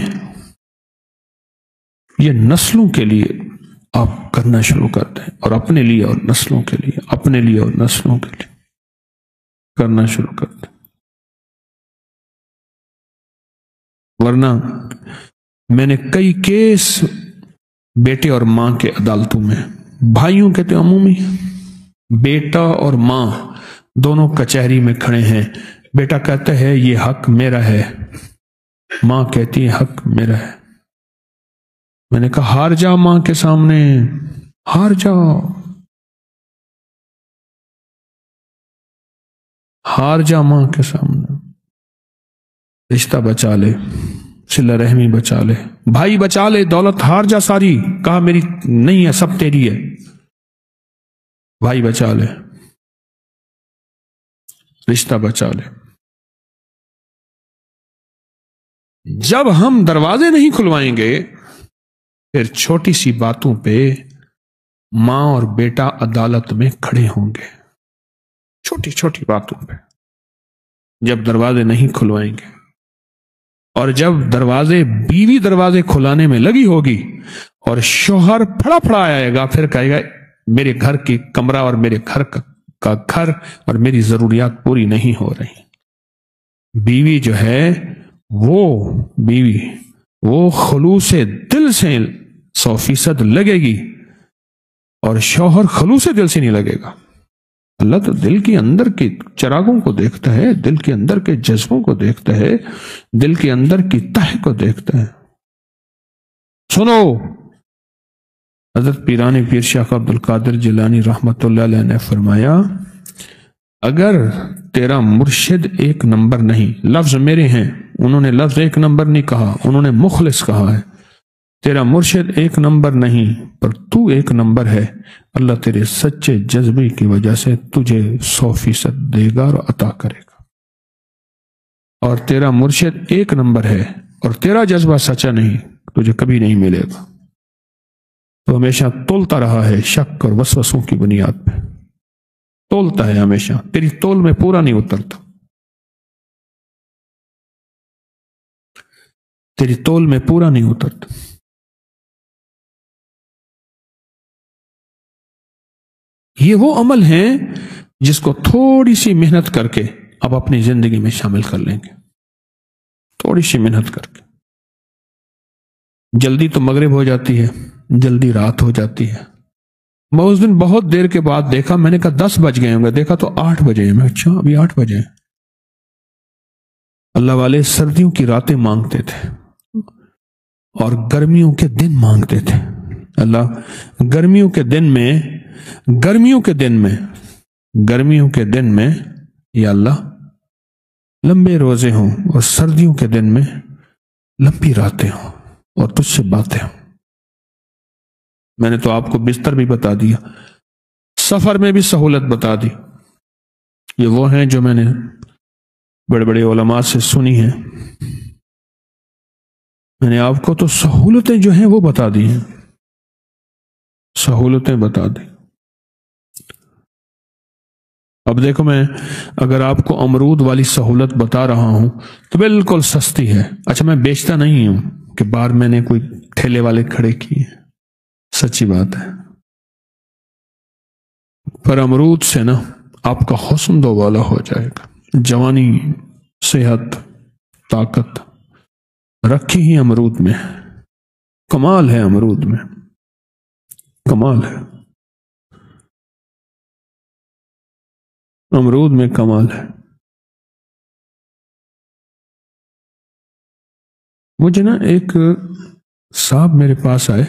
یہ نسلوں کے لیے آپ کرنا شروع کرتے ہیں، اور اپنے لیے اور نسلوں کے لیے، اپنے لیے اور نسلوں کے لیے کرنا شروع کرتے ہیں۔ ورنہ میں نے کئی کیس بیٹے اور ماں کے عدالتوں میں، بھائیوں کے تو عمومی، بیٹا اور ماں دونوں کچہری میں کھڑے ہیں، بیٹا کہتا ہے یہ حق میرا ہے، ماں کہتی ہے حق میرا ہے۔ میں نے کہا ہار جا ماں کے سامنے، ہار جاؤ، ہار جا ماں کے سامنے، رشتہ بچا لے، صلہ رحمی بچا لے، بھائی بچا لے، دولت ہار جا ساری، کہا میری نہیں ہے سب تیری ہے، بھائی بچا لے، رشتہ بچا لے۔ جب ہم دروازے نہیں کھلوائیں گے پھر چھوٹی سی باتوں پہ ماں اور بیٹا عدالت میں کھڑے ہوں گے، چھوٹی چھوٹی باتوں پہ جب دروازے نہیں کھلوائیں گے، اور جب بیوی دروازے کھلانے میں لگی ہوگی اور شوہر پھڑا پھڑا آئے گا، پھر کہے گا میرے گھر کی کمرہ اور میرے گھر کا گھر اور میری ضروریات پوری نہیں ہو رہی، بیوی جو ہے وہ خلوص دل سے 100% لگے گی، اور شوہر خلوص دل سے نہیں لگے گا۔ اللہ تو دل کے اندر کے چراغوں کو دیکھتا ہے، دل کے اندر کے جذبوں کو دیکھتا ہے، دل کے اندر کی تہ کو دیکھتا ہے۔ سنو، حضرت پیرانی پیر شیخ عبد القادر جیلانی رحمت اللہ علیہ نے فرمایا، اگر تیرا مرشد ایک نمبر نہیں، لفظ میرے ہیں، انہوں نے لفظ ایک نمبر نہیں کہا، انہوں نے مخلص کہا ہے، تیرا مرشد ایک نمبر نہیں پر تو ایک نمبر ہے، اللہ تیرے سچے جذبے کی وجہ سے تجھے 100% دے گا اور عطا کرے گا۔ اور تیرا مرشد ایک نمبر ہے اور تیرا جذبہ سچا نہیں، تجھے کبھی نہیں ملے گا۔ تو ہمیشہ تولتا رہا ہے شک اور وسوسوں کی بنیاد پہ، تولتا ہے ہمیشہ، تیری تول میں پورا نہیں اترتا، تیری تول میں پورا نہیں اترتا۔ یہ وہ عمل ہیں جس کو تھوڑی سی محنت کر کے اب اپنی زندگی میں شامل کر لیں گے. تھوڑی سی محنت کر کے. جلدی تو مغرب ہو جاتی ہے، جلدی رات ہو جاتی ہے. میں اس دن بہت دیر کے بعد دیکھا، میں نے کہا 10 بج گئے ہوں گے، دیکھا تو 8 بجے ہیں. میں اچھا ابھی 8 بجے ہیں. اللہ والے سردیوں کی راتیں مانگتے تھے اور گرمیوں کے دن مانگتے تھے. اللہ گرمیوں کے دن میں یا اللہ لمبے روزے ہوں، اور سردیوں کے دن میں لمبی راتیں ہوں اور تجھ سے باتیں ہوں. میں نے تو آپ کو بستر بھی بتا دیا، سفر میں بھی سہولت بتا دی. یہ وہ ہیں جو میں نے بڑے بڑے علماء سے سنی ہیں. میں نے آپ کو تو سہولتیں جو ہیں وہ بتا دی ہیں، سہولتیں بتا دی. اب دیکھو، میں اگر آپ کو امرود والی سہولت بتا رہا ہوں تو بالکل سستی ہے. اچھا، میں بیچتا نہیں ہوں کہ باہر میں نے کوئی ٹھیلے والے کھڑے کیے، سچی بات ہے. پر امرود سے نا آپ کا حسن دوبالا ہو جائے گا. جوانی، صحت، طاقت رکھی ہی امرود میں. کمال ہے امرود میں، کمال ہے امرود میں، کمال ہے. مجھے نا ایک صاحب میرے پاس آئے،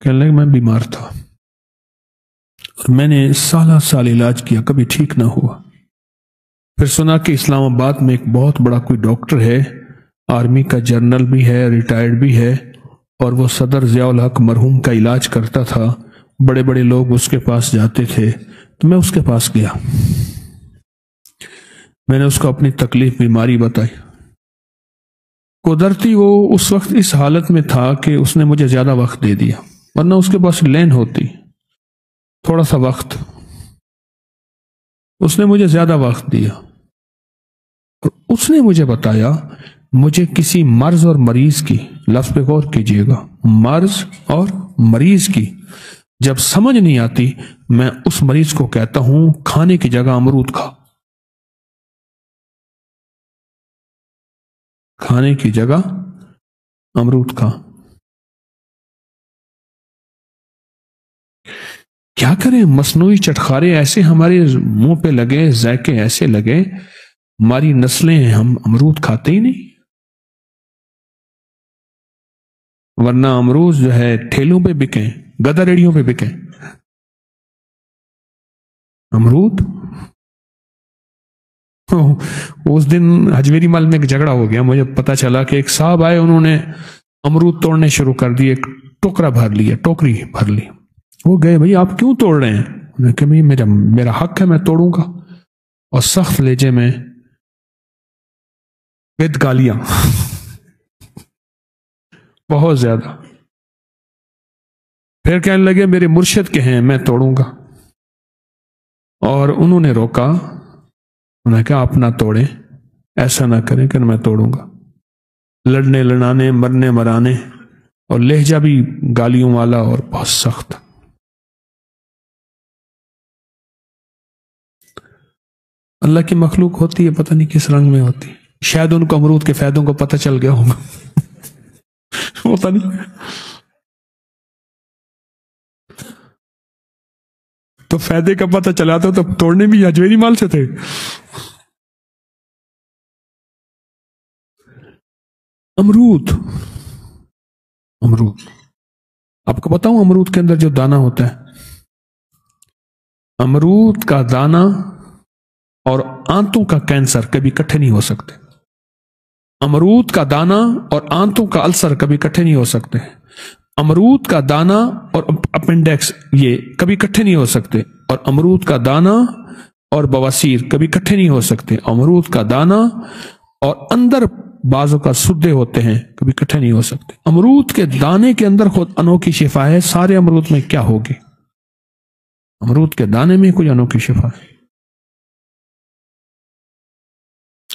کہنے لگے میں بیمار تھا اور میں نے سالہ سال علاج کیا، کبھی ٹھیک نہ ہوا. پھر سنا کہ اسلام آباد میں ایک بہت بڑا کوئی ڈاکٹر ہے، آرمی کا جنرل بھی ہے، ریٹائرڈ بھی ہے، اور وہ صدر ضیاء الحق مرحوم کا علاج کرتا تھا. بڑے بڑے لوگ اس کے پاس جاتے تھے. تو میں اس کے پاس گیا، میں نے اس کو اپنی تکلیف، بیماری بتائی. قدرتی وہ اس وقت اس حالت میں تھا کہ اس نے مجھے زیادہ وقت دے دیا، ورنہ اس کے پاس لین ہوتی. تھوڑا سا وقت اس نے مجھے زیادہ وقت دیا، اور اس نے مجھے بتایا مجھے کسی مرض اور مریض کی، لفظ پہ غور کیجئے گا، مرض اور مریض کی جب سمجھ نہیں آتی، میں اس مریض کو کہتا ہوں کھانے کی جگہ امرود کھا. کھانے کی جگہ امرود کھا. کیا کریں، مصنوعی چٹخارے ایسے ہمارے منہ پہ لگے، ذائقے ایسے لگے، ہماری نسلیں ہیں، ہم امرود کھاتے ہی نہیں. ورنہ امرود جو ہے ٹھیلوں پہ بکیں، گدا ریڑیوں پہ بکیں. امرود اس دن حجویری مال میں ایک جھگڑا ہو گیا. مجھے پتا چلا کہ ایک صاحب آئے، انہوں نے امرود توڑنے شروع کر دیے، ایک ٹوکرا بھر لیا، ٹوکری بھر لی. وہ گئے، بھئی آپ کیوں توڑ رہے ہیں؟ انہوں نے کہا میرا حق ہے، میں توڑوں گا. اور سخت لہجے میں ود گالیاں بہت زیادہ. پھر کہنے لگے میرے مرشد کے ہیں، میں توڑوں گا. اور انہوں نے روکا، انہوں نے کہا آپ نہ توڑیں، ایسا نہ کریں کہ میں توڑوں گا. لڑنے لڑانے، مرنے مرانے، اور لہجہ بھی گالیوں والا اور بہت سخت. اللہ کی مخلوق ہوتی ہے، پتہ نہیں کس رنگ میں ہوتی. شاید ان کو امرود کے فائدوں کو پتہ چل گیا ہوگا پتہ نہیں. تو فائدے کا پتہ چلا تو توڑنے بھی حجویری مال سے تھے. امرود آپ کو بتاؤں، امرود کے اندر جو دانہ ہوتا ہے، امرود کا دانہ اور آنتوں کا کینسر کبھی اکٹھے نہیں ہو سکتے. امرود کا دانہ اور آنتوں کا السر کبھی اکٹھے نہیں ہو سکتے. امرود کا دانہ اور اپنڈکس یہ کبھی اکٹھے نہیں ہو سکتے. اور امرود کا دانہ اور بواسیر کبھی اکٹھے نہیں ہو سکتے. امرود کا دانہ اور اندر بازو کا سدے ہوتے ہیں، کبھی اکٹھے نہیں ہو سکتے. امرود کے دانے کے اندر خود انوکھی شفا ہے. سارے امرود میں کیا ہوگی؟ امرود کے دانے میں کوئی انوکھی شفا ہے.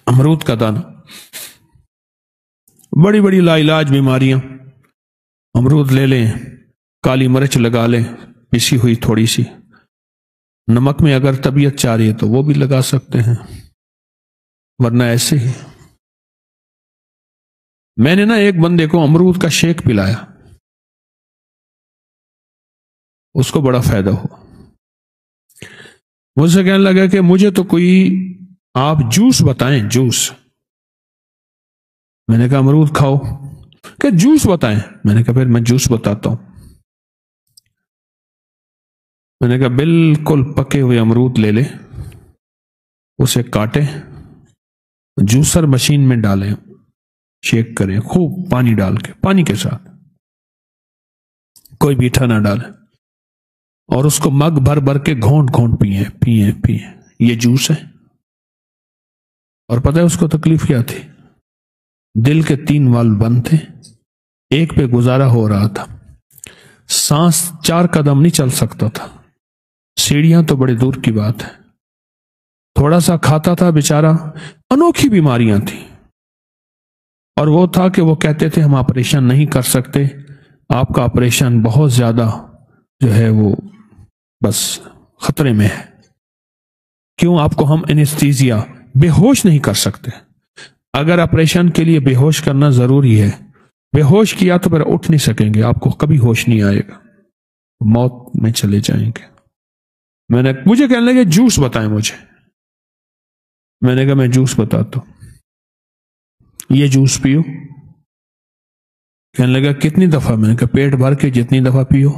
امرود کا دانہ، بڑی بڑی لا علاج بیماریاں. امرود لے لیں، کالی مرچ لگا لیں پسی ہوئی تھوڑی سی، نمک میں اگر طبیعت چاہ رہی ہے تو وہ بھی لگا سکتے ہیں، ورنہ ایسے ہی۔ میں نے نا ایک بندے کو امرود کا شیک پلایا، اس کو بڑا فائدہ ہوا۔ مجھ سے کہنے لگا کہ مجھے تو کوئی آپ جوس بتائیں، جوس۔ میں نے کہا امرود کھاؤ، کہ جوس بتائیں۔ میں نے کہا پھر میں جوس بتاتا ہوں۔ میں نے کہا بالکل پکے ہوئے امرود لے لے، اسے کاٹے، جوسر مشین میں ڈالیں، شیک کریں خوب پانی ڈال کے، پانی کے ساتھ، کوئی میٹھا نہ ڈالیں، اور اس کو مگ بھر بھر کے گھونٹ گھونٹ پیئیں۔ یہ جوس ہے۔ اور پتہ ہے اس کو تکلیف کیا تھی؟ دل کے 3 والو بند تھے، ایک پہ گزارا ہو رہا تھا، سانس 4 قدم نہیں چل سکتا تھا، سیڑھیاں تو بڑے دور کی بات ہے، تھوڑا سا کھاتا تھا بیچارہ، انوکھی بیماریاں تھیں۔ اور وہ تھا کہ وہ کہتے تھے ہم آپریشن نہیں کر سکتے، آپ کا آپریشن بہت زیادہ جو ہے وہ بس خطرے میں ہے، کیوں آپ کو ہم انیستھیزیا بے ہوش نہیں کر سکتے، اگر آپریشن کے لیے بے ہوش کرنا ضروری ہے، بے ہوش کیا تو پھر اٹھ نہیں سکیں گے، آپ کو کبھی ہوش نہیں آئے گا، موت میں چلے جائیں گے۔ مجھے کہنے لگے جوس بتائیں مجھے۔ میں نے کہا میں جوس بتاتا ہوں، یہ جوس پیو۔ کہنے لگا کتنی دفعہ؟ میں نے کہا پیٹ بھر کے جتنی دفعہ پیو۔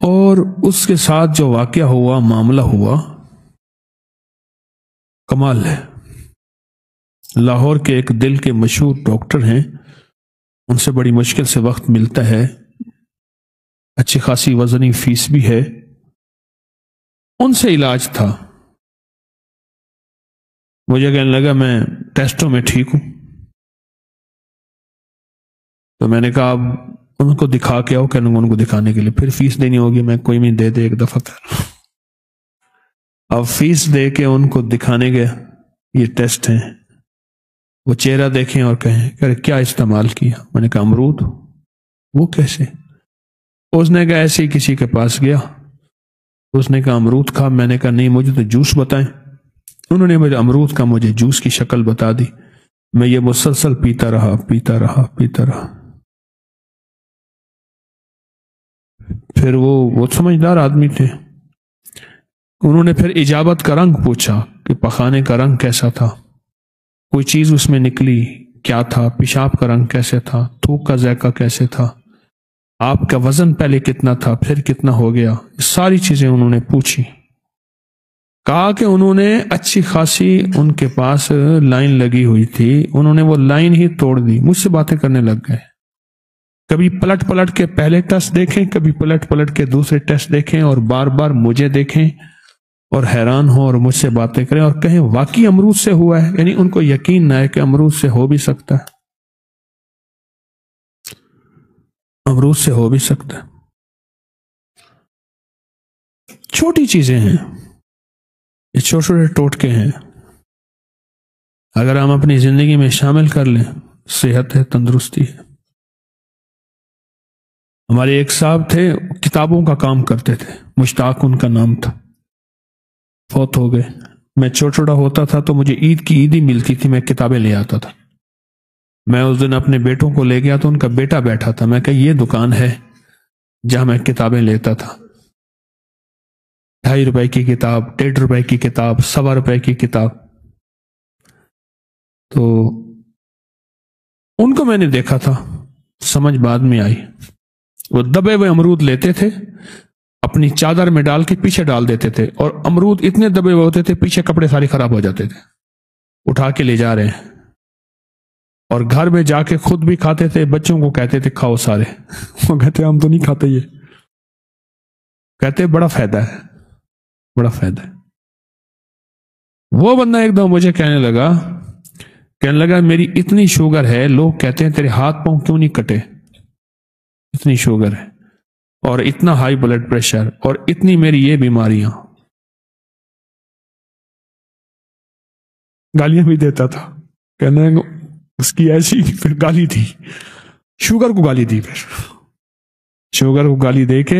اور اس کے ساتھ جو واقعہ ہوا، معاملہ ہوا، کمال ہے۔ لاہور کے ایک دل کے مشہور ڈاکٹر ہیں، ان سے بڑی مشکل سے وقت ملتا ہے، اچھی خاصی وزنی فیس بھی ہے، ان سے علاج تھا۔ مجھے کہنے لگا میں ٹیسٹوں میں ٹھیک ہوں، تو میں نے کہا اب ان کو دکھا کے آؤ۔ کہنے ان کو دکھانے کے لیے پھر فیس دینی ہوگی، میں کوئی بھی دے دے ایک دفعہ کر۔ اب فیس دے کے ان کو دکھانے گئے، یہ ٹیسٹ ہیں، وہ چہرہ دیکھیں اور کہیں کہ کیا استعمال کیا؟ میں نے کہا امرود۔ وہ کیسے؟ اس نے کہا ایسے ہی کسی کے پاس گیا، اس نے کہا امرود کھا۔ میں نے کہا نہیں، مجھے تو جوس بتائیں۔ انہوں نے مجھے امرود کا مجھے جوس کی شکل بتا دی، میں یہ مسلسل پیتا رہا۔ پھر وہ سمجھدار آدمی تھے، انہوں نے پھر اجابت کا رنگ پوچھا کہ پخانے کا رنگ کیسا تھا، کوئی چیز اس میں نکلی کیا تھا، پیشاب کا رنگ کیسے تھا، تھوک کا ذائقہ کیسے تھا، آپ کا وزن پہلے کتنا تھا پھر کتنا ہو گیا، یہ ساری چیزیں انہوں نے پوچھی۔ کہا کہ انہوں نے اچھی خاصی ان کے پاس لائن لگی ہوئی تھی، انہوں نے وہ لائن ہی توڑ دی، مجھ سے باتیں کرنے لگ گئے، کبھی پلٹ پلٹ کے پہلے ٹیسٹ دیکھیں، کبھی پلٹ پلٹ کے دوسرے ٹیسٹ دیکھیں، اور بار بار مجھے دیکھیں اور حیران ہوں اور مجھ سے باتیں کریں اور کہیں واقعی امرود سے ہوا ہے، یعنی ان کو یقین نہ ہے کہ امرود سے ہو بھی سکتا ہے، امرود سے ہو بھی سکتا ہے۔ چھوٹی چیزیں ہیں، یہ چھوٹے چھوٹے ٹوٹکے ہیں، اگر ہم اپنی زندگی میں شامل کر لیں، صحت ہے، تندرستی ہے۔ ہمارے ایک صاحب تھے، کتابوں کا کام کرتے تھے، مشتاق ان کا نام تھا، فوت ہو گئے۔ میں چھوٹا ہوتا تھا تو مجھے عید کی عیدی ملتی تھی، میں کتابیں لے آتا تھا۔ میں اس دن اپنے بیٹوں کو لے گیا تو ان کا بیٹا بیٹھا تھا، میں کہا یہ دکان ہے جہاں میں کتابیں لیتا تھا، 2.5 روپے کی کتاب، 1.5 روپے کی کتاب، 1.25 روپے کی کتاب۔ تو ان کو میں نے دیکھا تھا، سمجھ بعد میں آئی، وہ دبے ہوئے امرود لیتے تھے، اپنی چادر میں ڈال کے پیچھے ڈال دیتے تھے، اور امرود اتنے دبے ہوئے ہوتے تھے پیچھے کپڑے سارے خراب ہو جاتے تھے، اٹھا کے لے جا رہے ہیں، اور گھر میں جا کے خود بھی کھاتے تھے، بچوں کو کہتے تھے کھاؤ سارے، وہ کہتے ہم تو نہیں کھاتے، یہ کہتے بڑا فائدہ ہے، بڑا فائدہ ہے۔ وہ بندہ ایک دم مجھے کہنے لگا میری اتنی شوگر ہے، لوگ کہتے ہیں تیرے ہاتھ پاؤں کیوں نہیں کٹے، اتنی شوگر ہے، اور اتنا ہائی بلڈ پریشر، اور اتنی میری یہ بیماریاں۔ گالیاں بھی دیتا تھا، کہنے اس کی ایسی پھر گالی تھی، شوگر کو گالی دی، پھر شوگر کو گالی دے کے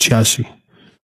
86।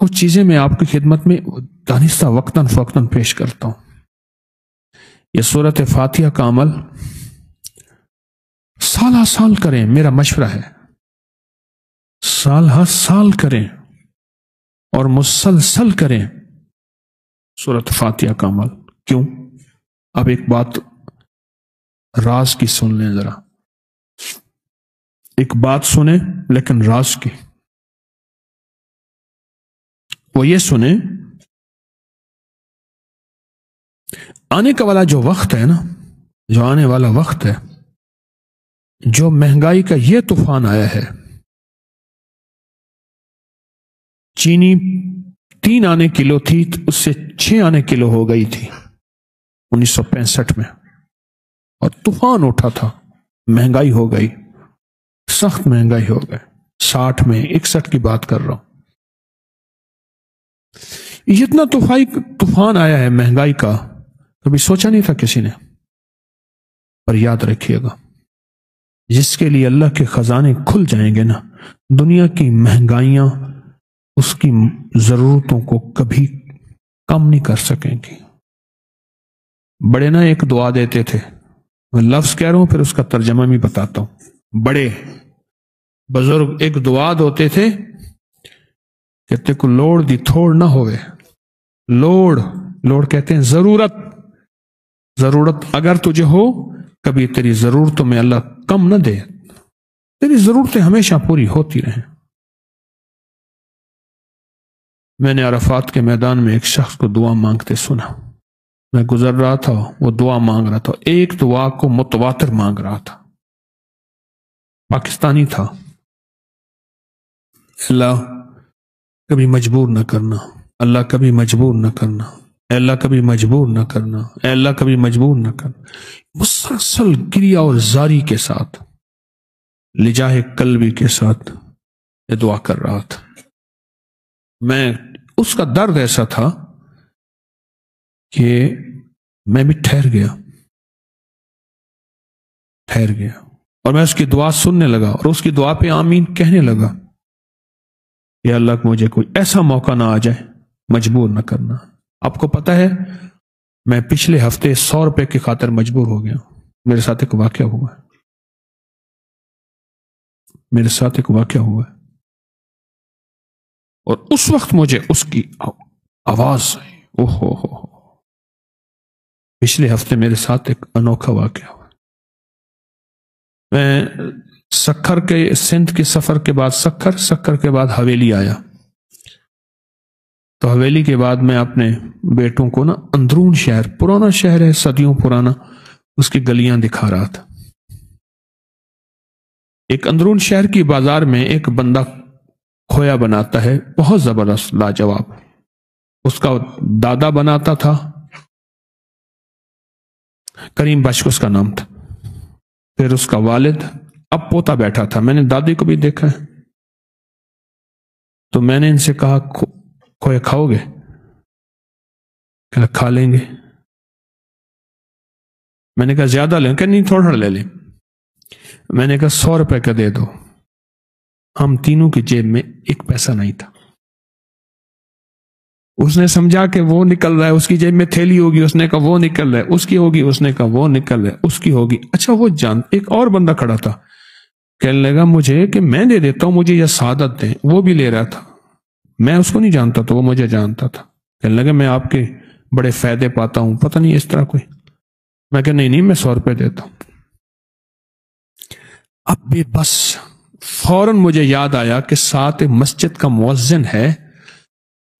کچھ چیزیں میں آپ کی خدمت میں دانستہ وقتاً فوقتاً پیش کرتا ہوں۔ یہ سورت فاتحہ کا عمل سالہ سال کریں، میرا مشورہ ہے، سال ہر سال کریں اور مسلسل کریں سورت فاتحہ کا عمل۔ کیوں؟ اب ایک بات راز کی سن لیں ذرا، ایک بات سنیں لیکن راز کی۔ وہ یہ سنیں، آنے کا والا جو وقت ہے نا، جو آنے والا وقت ہے، جو مہنگائی کا یہ طوفان آیا ہے، چینی 3 آنے کلو تھی، اس سے 6 آنے کلو ہو گئی تھی 1965 میں، اور طوفان اٹھا تھا، مہنگائی ہو گئی، سخت مہنگائی ہو گئی، 60 میں 61 کی بات کر رہا ہوں۔ اتنا طوفان آیا ہے مہنگائی کا، کبھی سوچا نہیں تھا کسی نے۔ پر یاد رکھیے گا، جس کے لیے اللہ کے خزانے کھل جائیں گے نا، دنیا کی مہنگائیاں اس کی ضرورتوں کو کبھی کم نہیں کر سکیں گی۔ بڑے نا ایک دعا دیتے تھے، میں لفظ کہہ رہا ہوں پھر اس کا ترجمہ بھی بتاتا ہوں۔ بڑے بزرگ ایک دعا دیتے تھے کہ تے کو لوڑ دی تھوڑ نہ ہوئے۔ لوڑ کہتے ہیں ضرورت اگر تجھے ہو، کبھی تیری ضرورتوں میں اللہ کم نہ دے، تیری ضرورتیں ہمیشہ پوری ہوتی رہیں۔ میں نے عرفات کے میدان میں ایک شخص کو دعا مانگتے سنا، میں گزر رہا تھا، وہ دعا مانگ رہا تھا، ایک دعا کو متواتر مانگ رہا تھا، پاکستانی تھا۔ اللہ کبھی مجبور نہ کرنا، اللہ کبھی مجبور نہ کرنا، اے اللہ کبھی مجبور نہ کرنا، اے اللہ کبھی مجبور نہ کرنا۔ مسلسل گریا اور زاری کے ساتھ، لجاہ قلبی کے ساتھ یہ دعا کر رہا تھا۔ میں اس کا درد ایسا تھا کہ میں بھی ٹھہر گیا اور میں اس کی دعا سننے لگا اور اس کی دعا پہ آمین کہنے لگا۔ یا اللہ مجھے کوئی ایسا موقع نہ آ جائے، مجبور نہ کرنا۔ آپ کو پتہ ہے میں پچھلے ہفتے 100 روپے کی خاطر مجبور ہو گیا، میرے ساتھ ایک واقعہ ہوا ہے، اور اس وقت مجھے اس کی آواز آئی، اوہ ہو، پچھلے ہفتے میرے ساتھ ایک انوکھا واقعہ ہوا۔ میں سکھر کے سندھ کے سفر کے بعد سکھر کے بعد حویلی آیا، تو حویلی کے بعد میں اپنے بیٹوں کو نا اندرون شہر، پرانا شہر ہے صدیوں پرانا، اس کی گلیاں دکھا رہا تھا۔ ایک اندرون شہر کی بازار میں ایک بندہ کھویا بناتا ہے، بہت زبردست لاجواب، اس کا دادا بناتا تھا، کریم بخش اس کا نام تھا، پھر اس کا والد، اب پوتا بیٹھا تھا۔ میں نے دادی کو بھی دیکھا ہے، تو میں نے ان سے کہا کھویا کھاؤ گے؟ کھا لیں گے۔ میں نے کہا زیادہ لیں؟ کہ نہیں تھوڑا لے لیں۔ میں نے کہا 100 روپے کا دے دو۔ ہم تینوں کی جیب میں 1 پیسہ نہیں تھا۔ اس نے سمجھا کہ وہ نکل رہا ہے، اس کی جیب میں تھیلی ہوگی، اس نے کہا وہ نکل رہا ہے، اس کی ہوگی، اس نے کہا وہ نکل رہا ہے، اس کی ہوگی۔ اچھا وہ ایک اور بندہ کھڑا تھا، کہنے لگا مجھے کہ میں دے دیتا ہوں، مجھے یہ سعادت دیں۔ وہ بھی لے رہا تھا، میں اس کو نہیں جانتا تو وہ مجھے جانتا تھا۔ کہنے لگا میں آپ کے بڑے فائدے پاتا ہوں، پتہ نہیں اس طرح کوئی۔ میں کہ نہیں میں 100 روپے دیتا ہوں۔ اب بھی بس فوراً مجھے یاد آیا کہ ساتھ مسجد کا مؤذن ہے،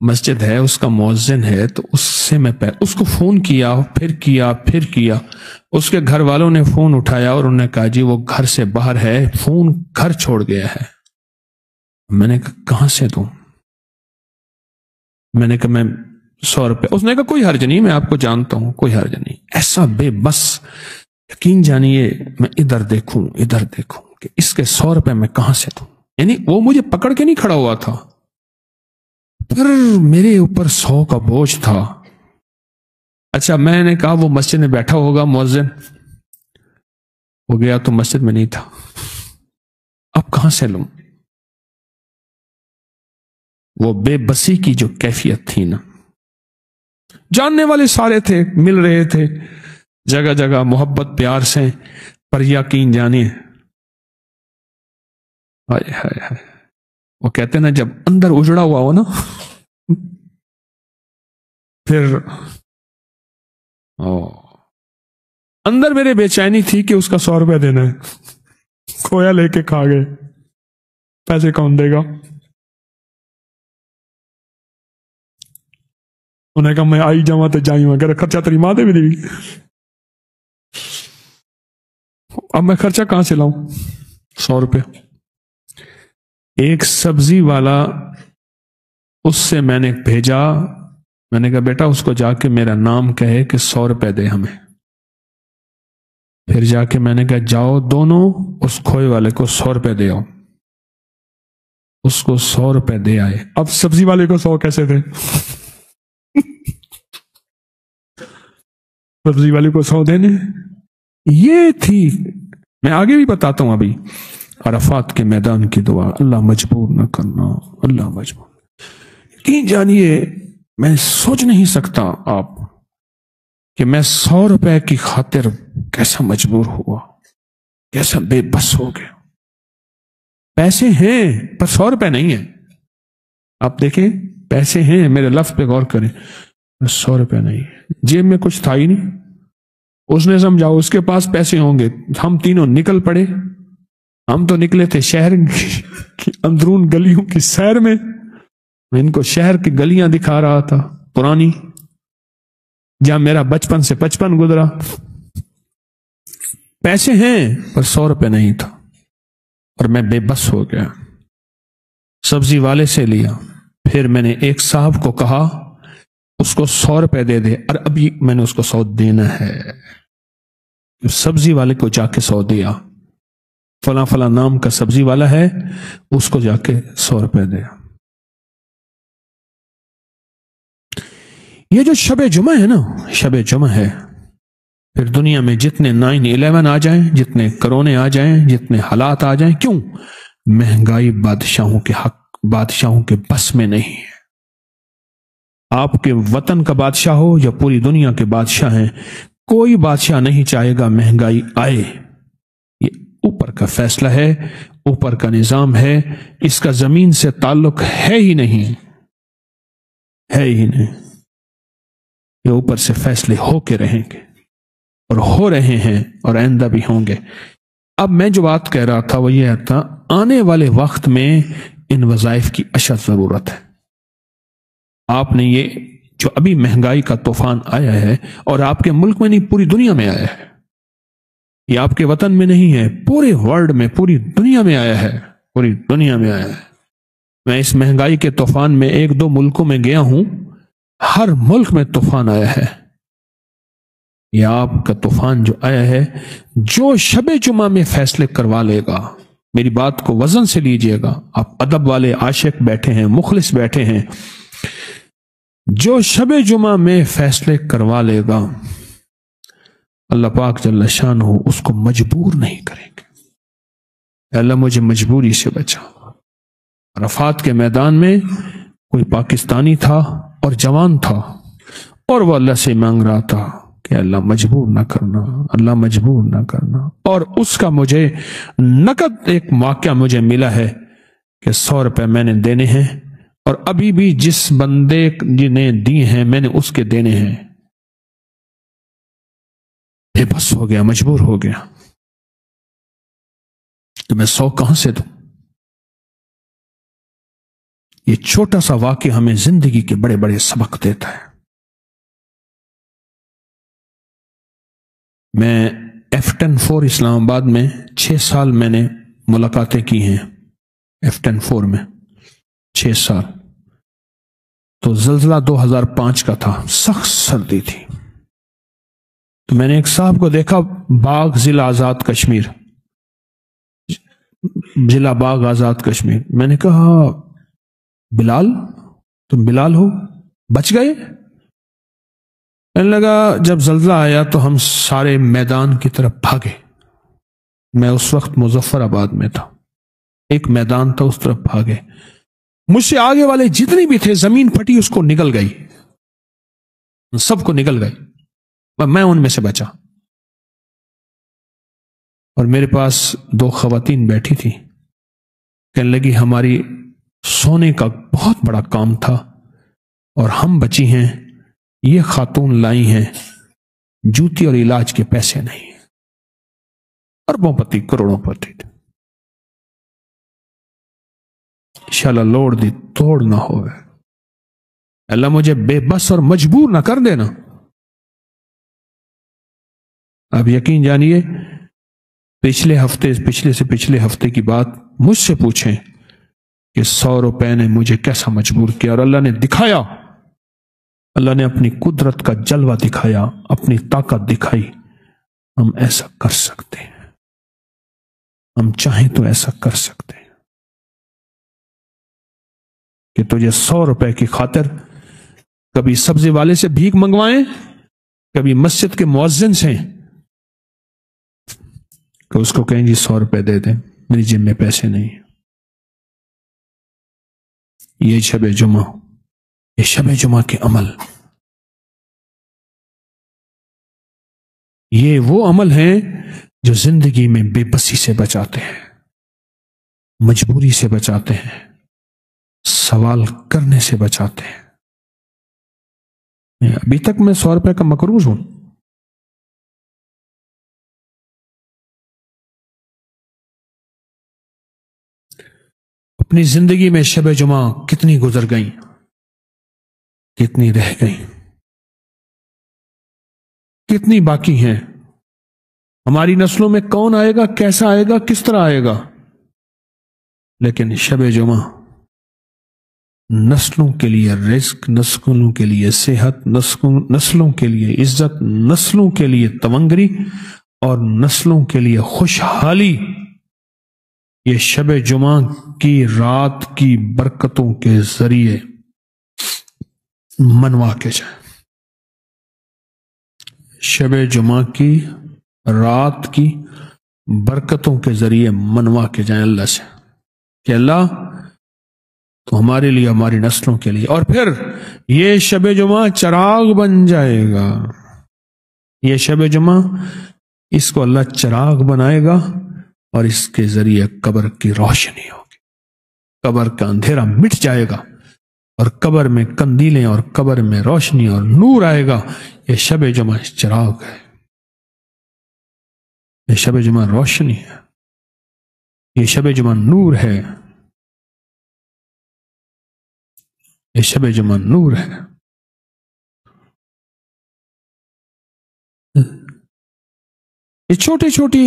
مسجد ہے، اس کا مؤذن ہے، تو اس سے میں اس کو فون کیا، پھر کیا۔ اس کے گھر والوں نے فون اٹھایا اور انہوں نے کہا جی وہ گھر سے باہر ہے، فون گھر چھوڑ گیا ہے۔ میں نے کہا کہاں سے دوں؟ میں نے کہا میں 100 روپے۔ اس نے کہا کوئی حرج نہیں، میں آپ کو جانتا ہوں، کوئی حرج نہیں۔ ایسا بے بس، یقین جانیے میں ادھر دیکھوں کہ اس کے 100 روپے میں کہاں سے دوں۔ یعنی وہ مجھے پکڑ کے نہیں کھڑا ہوا تھا، پھر میرے اوپر 100 کا بوجھ تھا۔ اچھا میں نے کہا وہ مسجد میں بیٹھا ہوگا مؤذن، ہو گیا تو مسجد میں نہیں تھا، اب کہاں سے لوں؟ وہ بے بسی کی جو کیفیت تھی نا، جاننے والے سارے تھے، مل رہے تھے جگہ جگہ محبت پیار سے، پر یقین جانیے ہائے ہائے ہائے، وہ کہتے نا جب اندر اجڑا ہوا ہو نا پھر اندر میرے بے چینی تھی کہ اس کا 100 روپے دینا ہے، کھویا لے کے کھا گئے، پیسے کون دے گا؟ انہیں کہا میں آئی جاؤں تو جائی ہوں، اگر خرچہ تیری ماں دے بھی دے گی، اب میں خرچہ کہاں سے لاؤں؟ 100 روپے۔ ایک سبزی والا، اس سے میں نے بھیجا، میں نے کہا بیٹا اس کو جا کے میرا نام کہے کہ 100 روپے دے ہمیں۔ پھر جا کے میں نے کہا جاؤ دونوں اس کھوئے والے کو 100 روپے دے آؤ، اس کو 100 روپے دے آئے۔ اب سبزی والے کو 100 کیسے دے؟ سبزی والے کو 100 دینے، یہ تھی۔ میں آگے بھی بتاتا ہوں ابھی، عرفات کے میدان کی دعا، اللہ مجبور نہ کرنا، اللہ مجبور۔ یقین جانیے میں سوچ نہیں سکتا آپ کہ میں 100 روپے کی خاطر کیسا مجبور ہوا، کیسا بے بس ہو گیا۔ پیسے ہیں پر 100 روپے نہیں ہیں۔ آپ دیکھیں پیسے ہیں، میرے لفظ پہ غور کریں، 100 روپے نہیں، جیب میں کچھ تھا ہی نہیں۔ اس نے سمجھا اس کے پاس پیسے ہوں گے۔ ہم تینوں نکل پڑے، ہم تو نکلے تھے شہر کی اندرون گلیوں کی سیر میں، میں ان کو شہر کی گلیاں دکھا رہا تھا پرانی، جہاں میرا بچپن سے 55 گزرا۔ پیسے ہیں پر 100 روپے نہیں تھا، اور میں بے بس ہو گیا۔ سبزی والے سے لیا، پھر میں نے ایک صاحب کو کہا اس کو 100 روپے دے دے، اور ابھی میں نے اس کو 100 دینا ہے۔ سبزی والے کو جا کے 100 دیا، فلاں فلاں نام کا سبزی والا ہے، اس کو جا کے 100 روپے دیا۔ یہ جو شب جمعہ ہے نا، شب جمعہ ہے، پھر دنیا میں جتنے 9/11 آ جائیں، جتنے کرونے آ جائیں، جتنے حالات آ جائیں، کیوں؟ مہنگائی بادشاہوں کے حق، بادشاہوں کے بس میں نہیں ہے۔ آپ کے وطن کا بادشاہ ہو یا پوری دنیا کے بادشاہ ہیں، کوئی بادشاہ نہیں چاہے گا مہنگائی آئے۔ یہ اوپر کا فیصلہ ہے، اوپر کا نظام ہے، اس کا زمین سے تعلق ہے ہی نہیں، ہے ہی نہیں۔ یہ اوپر سے فیصلے ہو کے رہیں گے، اور ہو رہے ہیں، اور آئندہ بھی ہوں گے۔ اب میں جو بات کہہ رہا تھا وہ یہ تھا، آنے والے وقت میں ان وظائف کی اشد ضرورت ہے۔ آپ نے یہ جو ابھی مہنگائی کا طوفان آیا ہے، اور آپ کے ملک میں نہیں پوری دنیا میں آیا ہے، یہ آپ کے وطن میں نہیں ہے، پورے ورلڈ میں، پوری دنیا میں آیا ہے، پوری دنیا میں آیا ہے۔ میں اس مہنگائی کے طوفان میں 1-2 ملکوں میں گیا ہوں، ہر ملک میں طوفان آیا ہے۔ یہ آپ کا طوفان جو آیا ہے، جو شب جمعہ میں فیصلے کروا لے گا، میری بات کو وزن سے لیجئے گا، آپ ادب والے عاشق بیٹھے ہیں، مخلص بیٹھے ہیں، جو شب جمعہ میں فیصلے کروا لے گا، اللہ پاک جل شانہ اس کو مجبور نہیں کریں گے۔ اے اللہ مجھے مجبوری سے بچا۔ عرفات کے میدان میں کوئی پاکستانی تھا اور جوان تھا، اور وہ اللہ سے مانگ رہا تھا کہ اللہ مجبور نہ کرنا، اللہ مجبور نہ کرنا۔ اور اس کا مجھے نقد ایک واقعہ مجھے ملا ہے کہ 100 روپے میں نے دینے ہیں، اور ابھی بھی جس بندے جنہیں دی ہیں میں نے اس کے دینے ہیں۔ بے بس ہو گیا، مجبور ہو گیا، تو میں 100 کہاں سے دوں؟ یہ چھوٹا سا واقعہ ہمیں زندگی کے بڑے بڑے سبق دیتا ہے۔ میں F-10-4 اسلام آباد میں 6 سال میں نے ملاقاتیں کی ہیں، F-10-4 میں 6 سال۔ تو زلزلہ 2005 کا تھا، سخت سردی تھی، تو میں نے ایک صاحب کو دیکھا، باغ ضلع آزاد کشمیر، ضلع باغ آزاد کشمیر۔ میں نے کہا بلال، تم بلال ہو، بچ گئے؟ کہنے لگا جب زلزلہ آیا تو ہم سارے میدان کی طرف بھاگے۔ میں اس وقت مظفر آباد میں تھا، ایک میدان تھا، اس طرف بھاگے۔ مجھ سے آگے والے جتنے بھی تھے زمین پھٹی اس کو نگل گئی، سب کو نگل گئی، میں ان میں سے بچا۔ اور میرے پاس دو خواتین بیٹھی تھی، کہنے لگی ہماری سونے کا بہت بڑا کام تھا اور ہم بچی ہیں، یہ خاتون لائی ہیں جوتی اور علاج کے پیسے نہیں، اربوں پتی کروڑوں پتی تھے۔ انشاءاللہ لوڑ دی توڑ نہ ہوئے، اللہ مجھے بے بس اور مجبور نہ کر دینا۔ اب یقین جانیے پچھلے ہفتے کی بات مجھ سے پوچھیں کہ 100 روپے نے مجھے کیسا مجبور کیا، اور اللہ نے دکھایا، اللہ نے اپنی قدرت کا جلوہ دکھایا، اپنی طاقت دکھائی۔ ہم ایسا کر سکتے ہیں، ہم چاہیں تو ایسا کر سکتے ہیں کہ تجھے 100 روپے کی خاطر کبھی سبزی والے سے بھیک منگوائیں، کبھی مسجد کے مؤذن سے کہ اس کو کہیں جی 100 روپے دے دیں، میری جیب میں پیسے نہیں۔ یہ شب جمعہ، یہ شب جمعہ کے عمل، یہ وہ عمل ہیں جو زندگی میں بے بسی سے بچاتے ہیں، مجبوری سے بچاتے ہیں، سوال کرنے سے بچاتے ہیں۔ ابھی تک میں 100 روپے کا مقروض ہوں۔ اپنی زندگی میں شب جمعہ کتنی گزر گئیں، کتنی رہ گئیں، کتنی باقی ہیں۔ ہماری نسلوں میں کون آئے گا، کیسا آئے گا، کس طرح آئے گا، لیکن شب جمعہ نسلوں کے لیے رزق، نسلوں کے لیے صحت، نسلوں کے لیے عزت، نسلوں کے لیے تونگری اور نسلوں کے لیے خوشحالی، یہ شب جمعہ کی رات کی برکتوں کے ذریعے منوا کے جائیں۔ شب جمعہ کی رات کی برکتوں کے ذریعے منوا کے جائیں اللہ سے کہ اللہ تو ہمارے لیے، ہماری نسلوں کے لیے، اور پھر یہ شب جمعہ چراغ بن جائے گا۔ یہ شب جمعہ اس کو اللہ چراغ بنائے گا اور اس کے ذریعے قبر کی روشنی ہوگی، قبر کا اندھیرا مٹ جائے گا اور قبر میں قندیلیں اور قبر میں روشنی اور نور آئے گا۔ یہ شب جمعہ چراغ ہے، یہ شب جمعہ روشنی ہے، یہ شب جمعہ نور ہے، یہ شب جمعہ نور ہے۔ یہ چھوٹی چھوٹی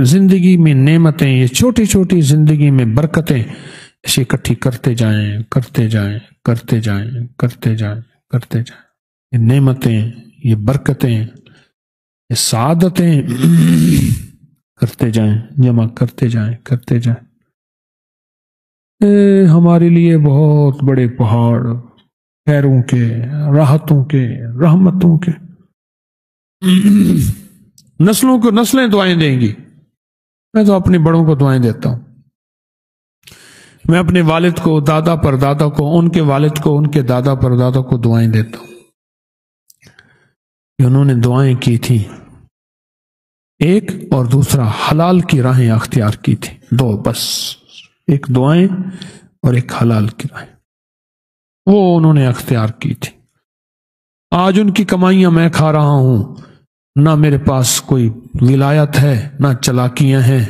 زندگی میں نعمتیں، یہ چھوٹی چھوٹی زندگی میں برکتیں اسے اکٹھی کرتے جائیں، کرتے جائیں، کرتے جائیں، کرتے جائیں، کرتے جائیں۔ یہ نعمتیں، یہ برکتیں، یہ سعادتیں کرتے جائیں، جمع کرتے جائیں، کرتے جائیں۔ ہمارے لیے بہت بڑے پہاڑ، خیروں کے، راحتوں کے، رحمتوں کے، نسلوں کو نسلیں دعائیں دیں گی۔ میں تو اپنے بڑوں کو دعائیں دیتا ہوں، میں اپنے والد کو، دادا پر دادا کو، ان کے والد کو، ان کے دادا پر دادا کو دعائیں دیتا ہوں کہ انہوں نے دعائیں کی تھی، ایک اور دوسرا حلال کی راہیں اختیار کی تھی، دو بس، ایک دعائیں اور ایک حلال کی راہیں، وہ انہوں نے اختیار کی تھی۔ آج ان کی کمائیاں میں کھا رہا ہوں، نہ میرے پاس کوئی ولایت ہے، نہ چلاکیاں ہیں،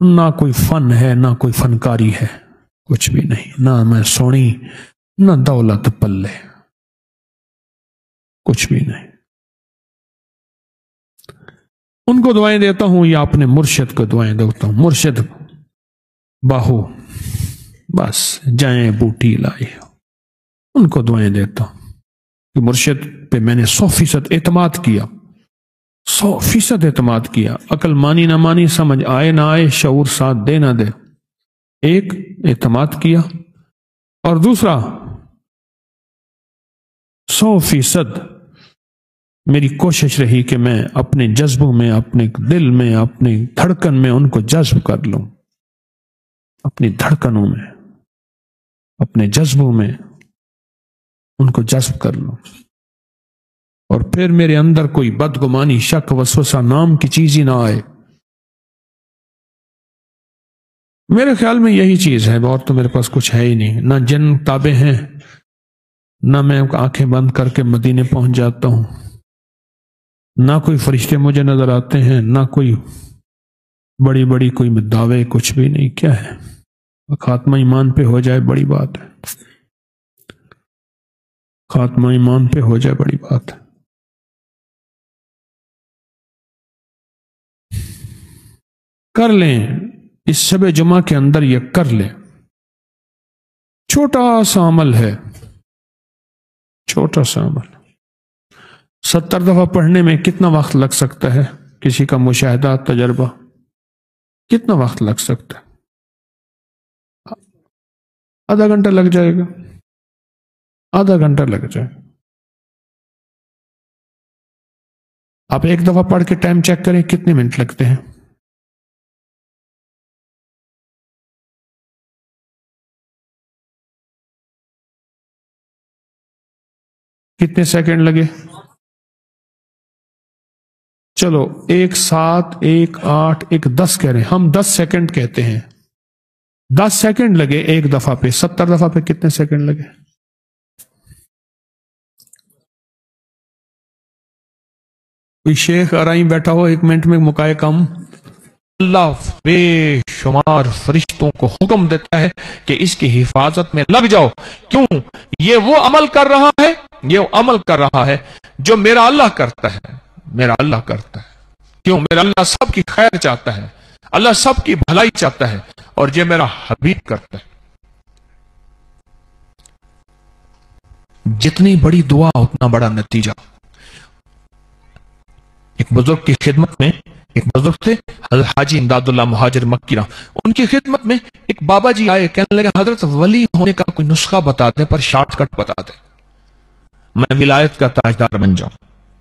نہ کوئی فن ہے، نہ کوئی فنکاری ہے، کچھ بھی نہیں، نہ میں سونی، نہ دولت پلے، کچھ بھی نہیں۔ ان کو دعائیں دیتا ہوں یا اپنے مرشد کو دعائیں دیتا ہوں، مرشد باہو بس جائیں بوٹی لائے، ان کو دعائیں دیتا ہوں کہ مرشد پہ میں نے 100% اعتماد کیا، 100% اعتماد کیا، عقل مانی نہ مانی، سمجھ آئے نہ آئے، شعور ساتھ دے نہ دے، ایک اعتماد کیا، اور دوسرا 100% میری کوشش رہی کہ میں اپنے جذبوں میں، اپنے دل میں، اپنی دھڑکن میں ان کو جذب کر لوں، اپنی دھڑکنوں میں اپنے جذبوں میں ان کو جذب کر لوں، اور پھر میرے اندر کوئی بدگمانی، شک، وسوسہ نام کی چیز ہی نہ آئے۔ میرے خیال میں یہی چیز ہے، اور تو میرے پاس کچھ ہے ہی نہیں، نہ جن تابع ہیں، نہ میں آنکھیں بند کر کے مدینے پہنچ جاتا ہوں، نہ کوئی فرشتے مجھے نظر آتے ہیں، نہ کوئی بڑی بڑی کوئی دعوے، کچھ بھی نہیں۔ کیا ہے؟ خاتمہ ایمان پہ ہو جائے بڑی بات ہے، خاتمہ ایمان پہ ہو جائے بڑی بات ہے۔ کر لیں اس شب جمعہ کے اندر، یہ کر لیں، چھوٹا سا عمل ہے، چھوٹا سا عمل۔ 70 دفعہ پڑھنے میں کتنا وقت لگ سکتا ہے؟ کسی کا مشاہدہ، تجربہ، کتنا وقت لگ سکتا ہے؟ آدھا گھنٹہ لگ جائے گا، آدھا گھنٹہ لگ جائے گا۔ آپ ایک دفعہ پڑھ کے ٹائم چیک کریں کتنے منٹ لگتے ہیں۔ کتنے سیکنڈ لگے؟ چلو 1 7 1 8 1 10 کہہ رہے ہیں ہم، 10 سیکنڈ کہتے ہیں، 10 سیکنڈ لگے ایک دفعہ پہ، 70 دفعہ پہ کتنے سیکنڈ لگے؟ کوئی شیخ آرائی بیٹھا ہو 1 منٹ میں مکائے کم؟ اللہ بے شمار فرشتوں کو حکم دیتا ہے کہ اس کی حفاظت میں لگ جاؤ۔ کیوں؟ یہ وہ عمل کر رہا ہے، یہ وہ عمل کر رہا ہے جو میرا اللہ کرتا ہے، میرا اللہ کرتا ہے۔ کیوں؟ میرا اللہ سب کی خیر چاہتا ہے، اللہ سب کی بھلائی چاہتا ہے، اور یہ میرا حبیب کرتا ہے۔ جتنی بڑی دعا اتنا بڑا نتیجہ۔ ایک بزرگ کی خدمت میں، ایک بزرگ تھے حضرت حاجی امداد اللہ مہاجر مکی، ان کی خدمت میں ایک بابا جی آئے، کہنے لگے حضرت ولی ہونے کا کوئی نسخہ بتا دیں، پر شارٹ کٹ بتا دیں، میں ولایت کا تاجدار بن جاؤں،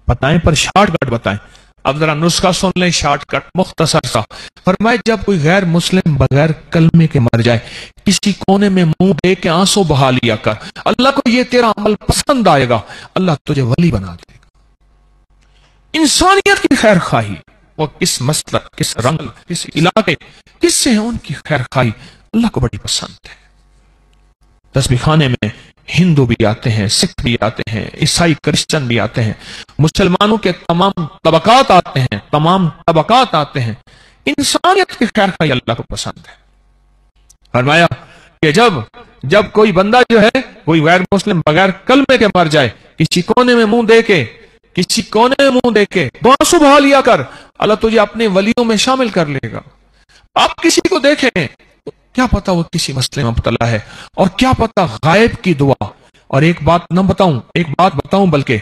بتائیں پر شارٹ کٹ بتائیں۔ اب ذرا نسخہ سن لیں، شارٹ کٹ مختصر سا۔ فرمائے جب کوئی غیر مسلم بغیر کلمے کے مر جائے، کسی کونے میں منہ دے کے آنسو بہا لیا کر، اللہ کو یہ تیرا عمل پسند آئے گا، اللہ تجھے ولی بنا دے گا۔ انسانیت کی خیر خواہی، وہ کس مسلک، کس رنگ، کس علاقے، کس سے ہیں، ان کی خیر خواہی اللہ کو بڑی پسند ہے۔ تسبیح خانے میں ہندو بھی آتے ہیں، سکھ بھی آتے ہیں، عیسائی کرسچن بھی آتے ہیں، مسلمانوں کے تمام طبقات آتے ہیں، تمام طبقات آتے ہیں۔ انسانیت کی خیر خواہی اللہ کو پسند ہے۔ فرمایا کہ جب کوئی بندہ جو ہے، کوئی غیر مسلم بغیر کلمے کے مر جائے، کسی کونے میں منہ دے کے، کسی کونے میں منہ دے کے تو آنسو بہا لیا کر، اللہ تجھے اپنے ولیوں میں شامل کر لے گا۔ آپ کسی کو دیکھیں، کیا پتا وہ کسی مسئلے میں مبتلا ہے، اور کیا پتا غائب کی دعا، اور ایک بات بتاؤں بلکہ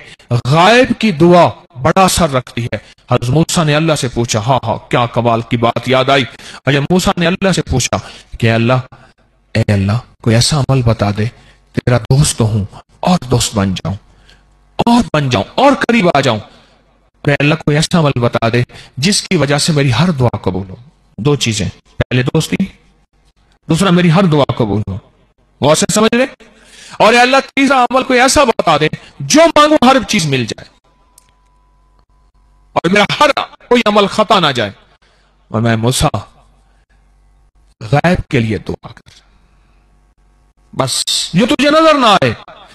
غائب کی دعا بڑا اثر رکھتی ہے۔ حضرت موسیٰ نے اللہ سے پوچھا، ہاں کیا کمال کی بات یاد آئی۔ حضرت موسیٰ نے اللہ سے پوچھا کہ اے اللہ کوئی ایسا عمل بتا دے، تیرا دوست ہوں اور دوست بن جاؤں اور قریب آ جاؤں۔ اے اللہ کوئی ایسا عمل بتا دے جس کی وجہ سے میری ہر دعا قبول ہو۔ 2 چیزیں، پہلے دوستی، دوسرا میری ہر دعا قبول ہو۔ غور سے سمجھ لے۔ اور اے اللہ تیسرا عمل کوئی ایسا بتا دے جو مانگو ہر چیز مل جائے، اور میرا ہر کوئی عمل خطا نہ جائے۔ اور میں موسیٰ غائب کے لیے دعا کر، بس جو تجھے نظر نہ آئے،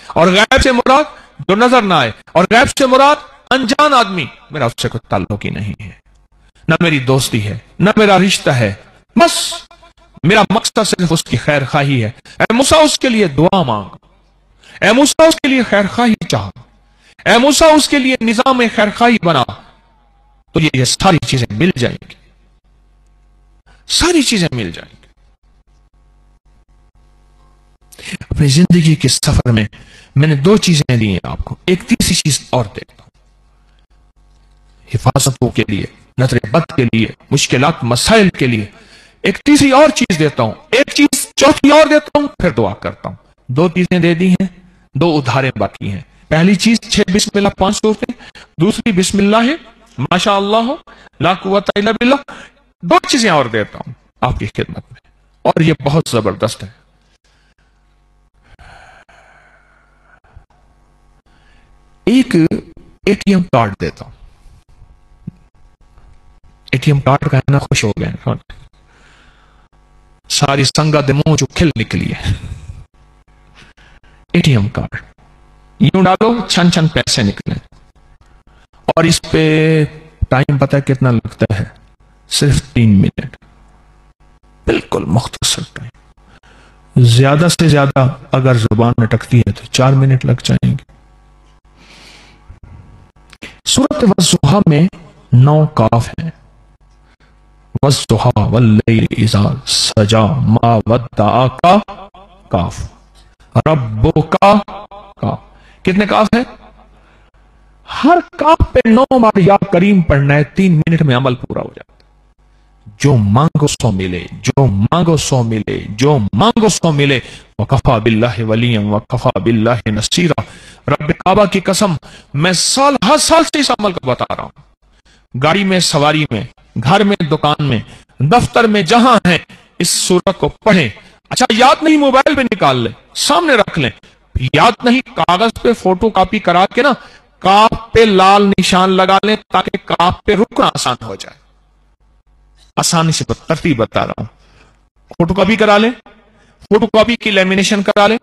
اور غائب سے مراد جو نظر نہ آئے، اور غائب سے مراد انجان آدمی، میرا اس سے کوئی تعلق ہی نہیں ہے، نہ میری دوستی ہے، نہ میرا رشتہ ہے، بس میرا مقصد صرف اس کی خیر خواہی ہے۔ اے موسیٰ اس کے لیے دعا مانگ، اے موسیٰ اس کے لیے خیر خواہی چاہ، اے موسیٰ اس کے لیے نظام خیر خواہی بنا، تو یہ ساری چیزیں مل جائیں گی، ساری چیزیں مل جائیں گی۔ اپنی زندگی کے سفر میں میں نے 2 چیزیں دی ہیں آپ کو، ایک تیسری چیز اور دیتا ہوں، حفاظتوں کے لیے، نظر بد کے لیے، مشکلات مسائل کے لیے ایک تیسری اور چیز دیتا ہوں، ایک چیز چوتھی اور دیتا ہوں، پھر دعا کرتا ہوں۔ 2 چیزیں دے دی ہیں، 2 ادھاریں باقی ہیں۔ پہلی چیز 6 بسم اللہ 5 صورتیں، دوسری بسم اللہ ہے ماشاء اللہ لا قوت الا باللہ۔ 2 چیزیں اور دیتا ہوں آپ کی خدمت میں، اور یہ بہت زبردست ہے۔ ایک ATM کارڈ دیتا ہوں. ATM کارڈ کا ہے نا, خوش ہو گئے, ساری سنگا دے منہ جو کھل نکلی ہے. ATM کارڈ یوں ڈالو, چھن چھن پیسے نکلے, اور اس پہ ٹائم پتہ ہے کتنا لگتا ہے؟ صرف 3 منٹ, بالکل مختصر ٹائم. زیادہ سے زیادہ اگر زبان اٹکتی ہے تو 4 منٹ لگ جائیں گے. سورۃ والضحیٰ میں 9 کاف ہیں. والضحیٰ واللیل اذا سجا ما ودعک کاف, ربک کاف. کتنے کاف ہیں؟ ہر کاف پہ 9 بار یا کریم پڑھنا ہے, 3 منٹ میں عمل پورا ہو جاتا ہے. جو مانگو سو ملے, جو مانگو سو ملے, جو مانگو سو ملے. وَكَفَى بِاللَّهِ وَلِيًّا وَكَفَى بِاللَّهِ نَصِيرًا. رب کعبہ کی قسم, میں ہر سال سے اس عمل کو بتا رہا ہوں. گاڑی میں, سواری میں, گھر میں, دکان میں, دفتر میں, جہاں ہیں, اس سورت کو پڑھیں. اچھا یاد نہیں, موبائل پہ نکال لیں, سامنے رکھ لیں. یاد نہیں, کاغذ پہ فوٹو کاپی کرا کے نا کاف پہ لال نشان لگا لیں تاکہ کاف پہ رکنا آسان ہو جائے. آسانی سے ترتیب بتا رہا ہوں. فوٹو کاپی کرا لیں, فوٹو کاپی کی لیمینیشن کرا لیں,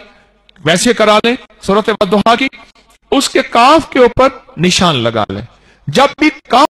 ویسے کرا لیں سورۃ والضحیٰ کی, اس کے کاف کے اوپر نشان لگا لیں. جب بھی کاف